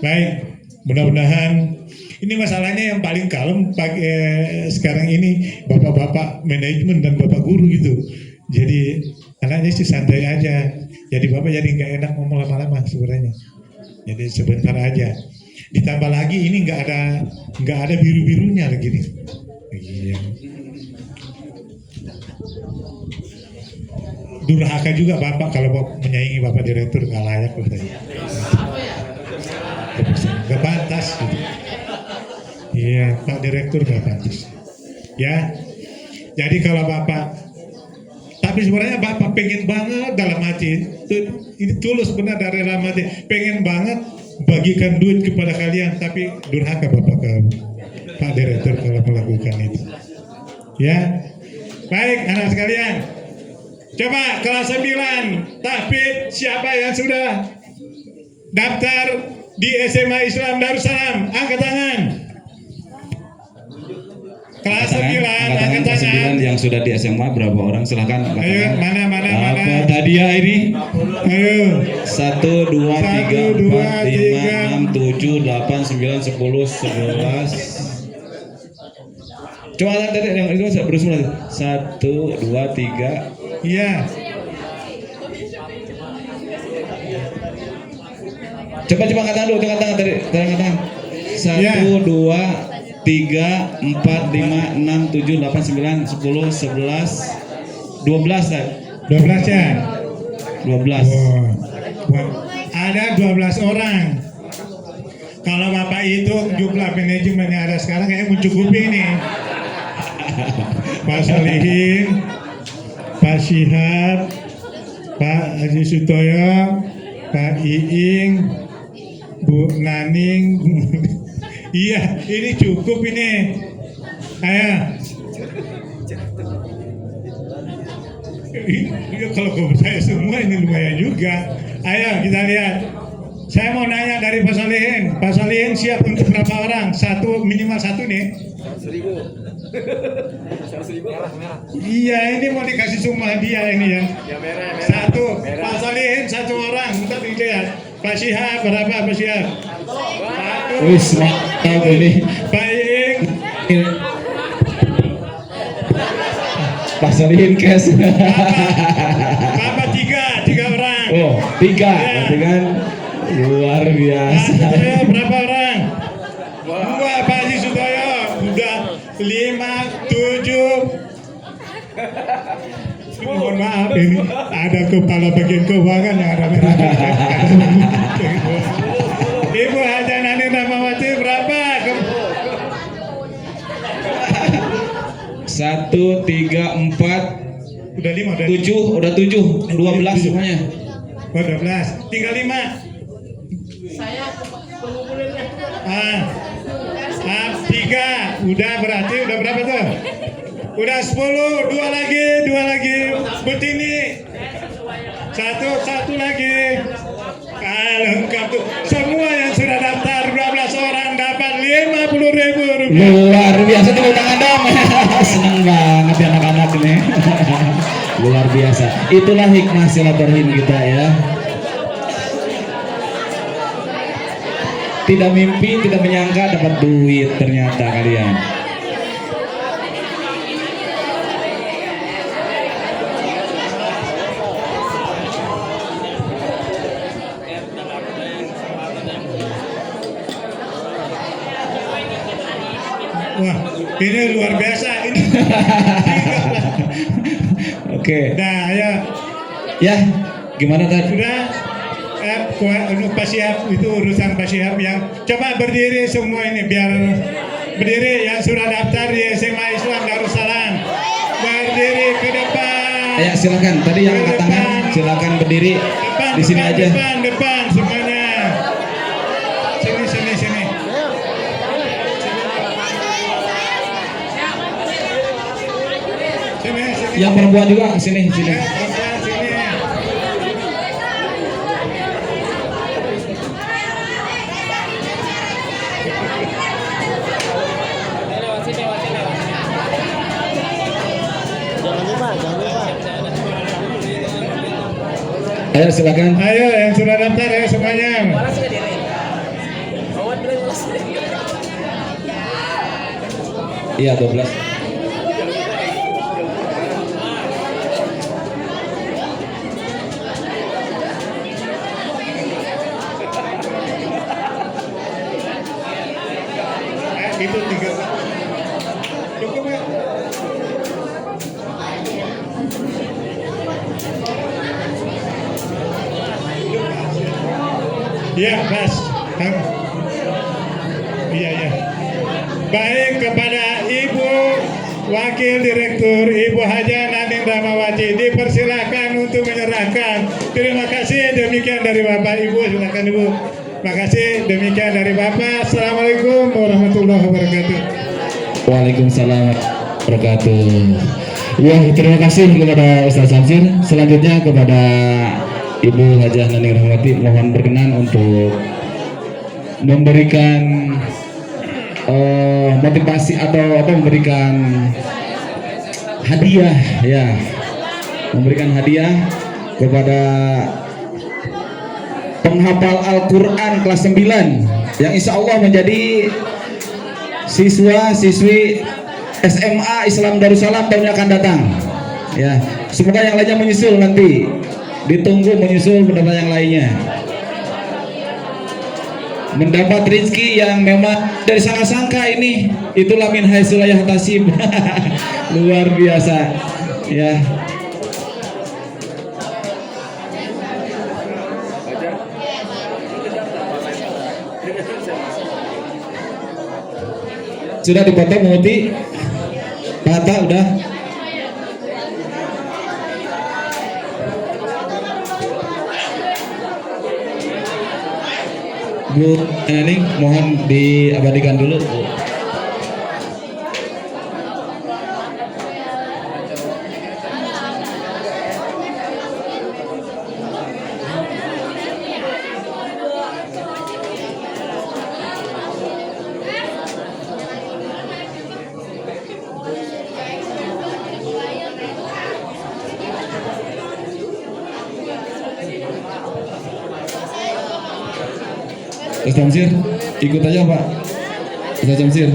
baik. Mudah-mudahan ini masalahnya yang paling kalem sekarang ini bapak-bapak manajemen dan bapak guru gitu. Jadi anaknya sih santai aja. Jadi bapak jadi nggak enak ngomong lama-lama sebenarnya. Jadi sebentar aja. Ditambah lagi ini nggak ada biru-birunya lagi nih. Iya. Durhaka juga bapak kalau menyaingi bapak direktur nggak layak katanya. Nggak pantas gitu. Iya, Pak Direktur nggak pantas. Ya, jadi kalau bapak, tapi sebenarnya bapak pengen banget dalam hati, ini tulus benar dari dalam hati, pengen banget bagikan duit kepada kalian, tapi durhaka bapak ke Pak Direktur kalau melakukan itu. Ya, baik anak sekalian, coba kelas 9, tahfidz siapa yang sudah daftar di SMA Islam Darussalam, angkat tangan. Kelas 9, angkat tangan. Yang sudah di SMA berapa orang? Silahkan. Ayo, mana. Apa tadi ya ini? Ayo. 1, 2, 3, 4, 5, 6, 7, 8, 9, 10, 11. Coba tadi yang itu berusul. 1, 2, 3. Iya. Coba angkat tangan dulu, angkat tangan tadi, angkat tangan. 1, 2, 3, 4, 5, 6, 7, 8, 9, 10, 11, 12 kan? 12 ya? 12. Ada 12 orang. Kalau bapak itu jumlah manajemen yang ada sekarang kayaknya mencukupi ini. Pak Solihin, Pak Syihab, Pak Haji Sutoyo, Pak Iing, Bu Naning. Iya, ini cukup ini. Ayo. Kalau ke saya semua ini lumayan juga. Ayo kita lihat. Saya mau nanya dari Pak Solihin. Pak Solihin siap untuk berapa orang? Minimal satu nih. 1.000. Iya, ini mau dikasih semua hadiah ini ya. Satu. Pak Solihin 1 orang. Ntar dilihat. Pak Syihab berapa Pak Syihab? 1. Wis, mantap ini. Pak Iing. Pak Solihin kes. Bapak 3 orang. Oh, 3. Ya. Berarti kan luar biasa. Berapa orang? 2 Pak Haji Sutoyo. Udah 5, 7. Mohon maaf ini ada kepala bagian keuangan yang ada merah. Ibu Haja Nani Rahmawati berapa? 1, 3, 4. Udah 5, 7, udah 7, 12 semuanya. 12, tinggal 5. Ah, 3, udah berarti udah berapa tuh? Udah 10, 2 lagi. Butini. 1 lagi. Lengkap tuh. Semua yang sudah daftar 12 orang dapat 50.000 rupiah. Luar biasa, tepuk tangan dong. Senang banget ya anak-anak ini. Luar biasa. Itulah hikmah silaturahim kita ya. Tidak mimpi, tidak menyangka dapat duit ternyata kalian. Wah, ini luar biasa. Ini. Oke. Nah, ya. Ya, gimana tadi? Sudah. Pak Syihab itu urusan Pak Syihab yang coba berdiri semua ini biar berdiri yang sudah daftar di SMA Islam Darussalam. Berdiri ke depan. Ya, silakan. Tadi yang angkat tangan, silakan berdiri di sini aja. Depan semuanya. Sini. Yang perempuan juga sini. Ayo silakan. Ayo yang sudah daftar ya semuanya. Iya 12. Itu 3. Cukup ya? Iya, Mas. Iya, iya. Baik, kepada Ibu Wakil Direktur Ibu Haja Naning Rahmawati dipersilahkan untuk menyerahkan. Terima kasih, demikian dari Bapak Ibu. Silakan Ibu. Terima kasih, demikian dari Bapak. Assalamualaikum warahmatullahi wabarakatuh. Waalaikumsalam warahmatullahi wabarakatuh. Ya, terima kasih kepada Ustaz Samsir. Selanjutnya kepada Ibu Hajah Naning Rahmawati, mohon berkenan untuk memberikan motivasi atau memberikan hadiah, ya, memberikan hadiah kepada penghafal Al-Quran kelas 9 yang insya Allah menjadi siswa-siswi SMA Islam Darussalam tahun yang akan datang. Ya, semoga yang lainnya menyusul nanti. Ditunggu menyusul mendapat yang lainnya. Mendapat rezeki yang memang dari sangka-sangka ini. Itulah min haitsu la yahtasib. Luar biasa. Ya. Sudah dipotong Muti? Pata udah? Bu ini mohon diabadikan dulu. Ustaz Samsir, ikut aja Pak. Ustaz Samsir.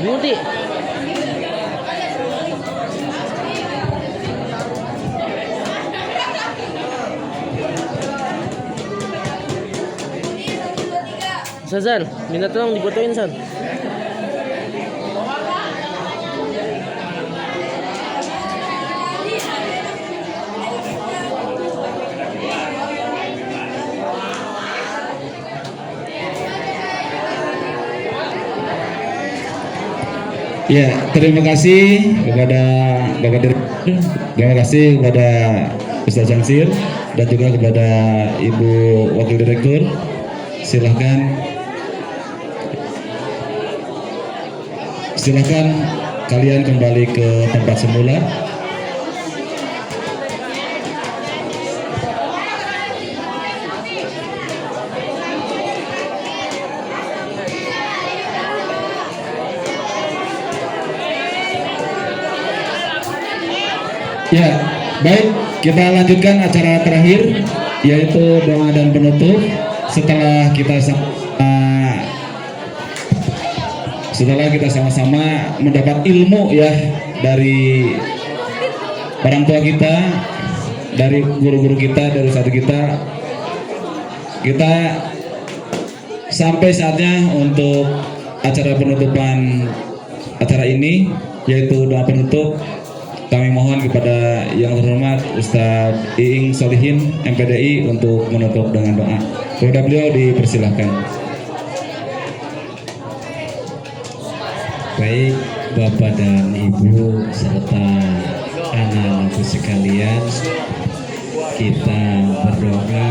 Budi. Sazan, minta tolong difotoin San. Ya, terima kasih kepada Bapak Direktur, terima kasih kepada Ustaz Samsir dan juga kepada Ibu Wakil Direktur. Silahkan kalian kembali ke tempat semula. Ya, baik, kita lanjutkan acara terakhir yaitu doa dan penutup. Setelah kita sama-sama mendapat ilmu ya dari orang tua kita, dari guru-guru kita, dari ustadz kita sampai saatnya untuk acara penutupan acara ini. yaitu doa penutup. Kami mohon kepada yang terhormat Ustadz Iing Solihin MPDI untuk menutup dengan doa. Kepada beliau dipersilahkan. Baik Bapak dan Ibu serta anak-anakku sekalian, kita berdoa.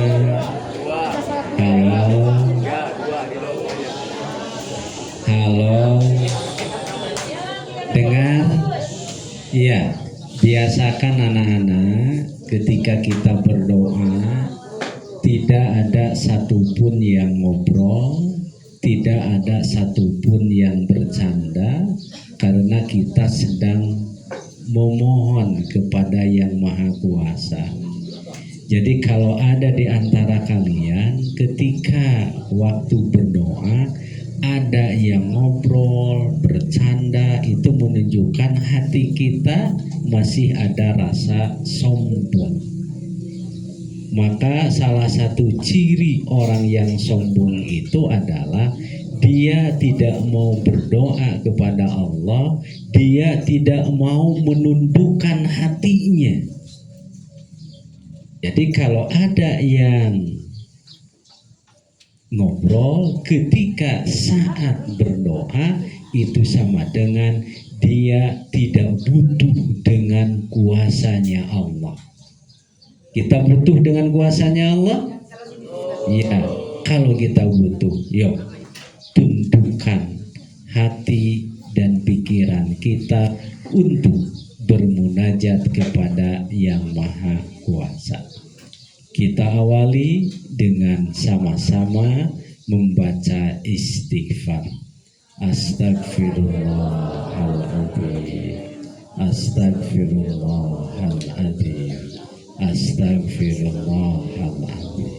Halo, dengar? Iya, biasakan anak-anak ketika kita berdoa tidak ada satupun yang ngobrol, tidak ada satupun yang bercanda, karena kita sedang memohon kepada Yang Maha Kuasa. Jadi kalau ada di antara kalian ketika waktu berdoa ada yang ngobrol, bercanda, itu menunjukkan hati kita masih ada rasa sombong. Maka salah satu ciri orang yang sombong itu adalah dia tidak mau berdoa kepada Allah, dia tidak mau menundukkan hatinya. Jadi kalau ada yang ngobrol ketika saat berdoa, itu sama dengan dia tidak butuh dengan kuasanya Allah. Kita butuh dengan kuasanya Allah? Ya, kalau kita butuh, yuk tundukkan hati dan pikiran kita untuk bermunajat kepada Yang Maha Kuasa. Kita awali dengan sama-sama membaca istighfar. Astagfirullahaladzim, astagfirullahaladzim, astagfirullahaladzim.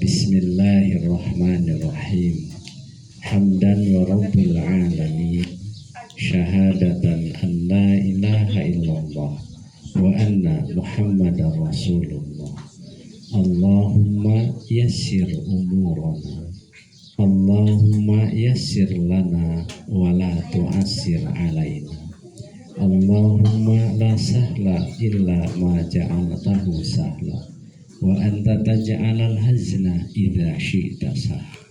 Bismillahirrahmanirrahim. Hamdan wa rabbil alamin, syahadatan an la ilaha illallah wa anna muhammadar rasulullah. Allahumma yassir umurana, Allahumma yassir lana wa la tu'assir alaina. Allahumma la sahla illa ma ja'altahu sahla wa anta taj'alal hazna idza syi'ta sahla.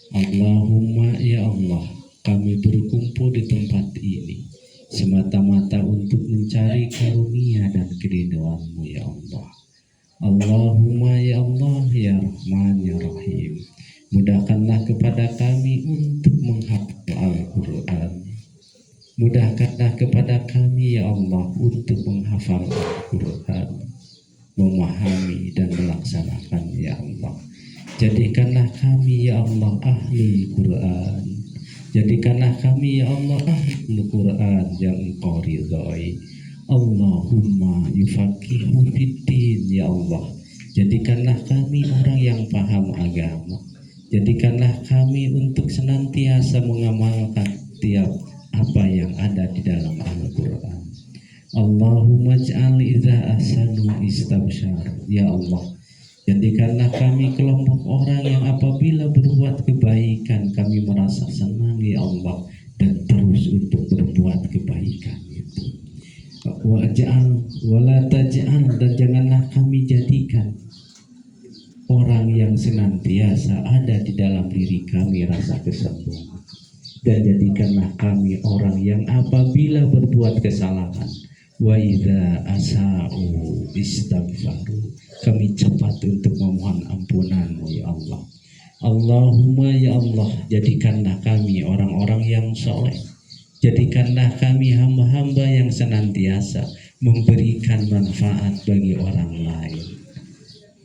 Allahumma ya Allah, kami berkumpul di tempat ini semata-mata untuk mencari karunia dan keridhaan-Mu ya Allah. Allahumma ya Allah ya Rahman ya Rahim, mudahkanlah kepada kami untuk menghafal Al-Quran. Mudahkanlah kepada kami ya Allah untuk menghafal Al-Quran, memahami dan melaksanakan ya Allah. Jadikanlah kami ya Allah ahli Quran. Jadikanlah kami ya Allah ahli Quran yang Engkau ridhai. Allahumma yufaqihu fiddin ya Allah. Jadikanlah kami orang yang paham agama. Jadikanlah kami untuk senantiasa mengamalkan tiap apa yang ada di dalam Al-Quran. Allahumma ij'al idza ahsanu istabsyar ya Allah. Jadikanlah kami kelompok orang yang apabila berbuat kebaikan kami merasa senang ya Allah, dan terus untuk berbuat kebaikan itu. Waj'al wala taj'al, dan janganlah kami jadikan orang yang senantiasa ada di dalam diri kami rasa kesombongan, dan jadikanlah kami orang yang apabila berbuat kesalahan wa idza asa'u istaghfaru, kami cepat untuk memohon ampunan ya Allah. Allahumma ya Allah, jadikanlah kami orang-orang yang soleh. Jadikanlah kami hamba-hamba yang senantiasa memberikan manfaat bagi orang lain.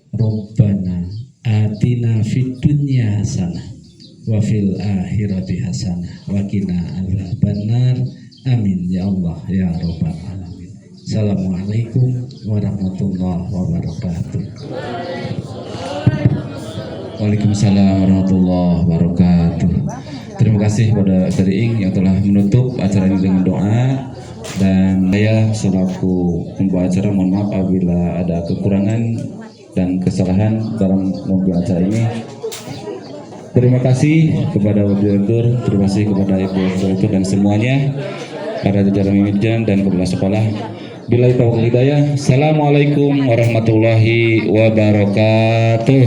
Rabbana atina fid dunya hasanah wa fil akhirati hasanah wa qina adzabannar. Amin ya Allah ya rabbal alamin. Assalamualaikum warahmatullahi wabarakatuh. Waalaikumsalam warahmatullahi wabarakatuh. Terima kasih kepada Ustaz Iing yang telah menutup acara ini dengan doa, dan saya selaku pembawa acara mohon maaf apabila ada kekurangan dan kesalahan dalam membuat acara ini. Terima kasih kepada Bapak Direktur, terima kasih kepada Ibu Direktur dan semuanya. para jajaran manajemen dan kepala sekolah. Billahi taufiq hidayah. Assalamualaikum warahmatullahi wabarakatuh.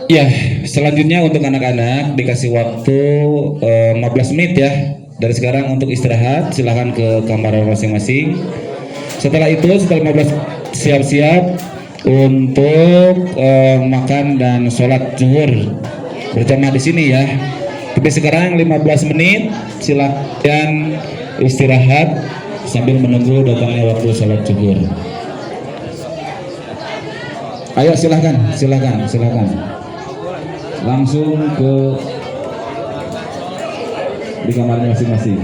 Ya, selanjutnya untuk anak-anak dikasih waktu 15 menit ya. Dari sekarang untuk istirahat, silahkan ke kamar masing-masing. Setelah itu, setelah 15 siap-siap untuk makan dan sholat zuhur berjamaah di sini ya. Tapi sekarang 15 menit silakan istirahat sambil menunggu datangnya waktu sholat zuhur. Ayo silakan. Langsung ke di kamarnya masing-masing.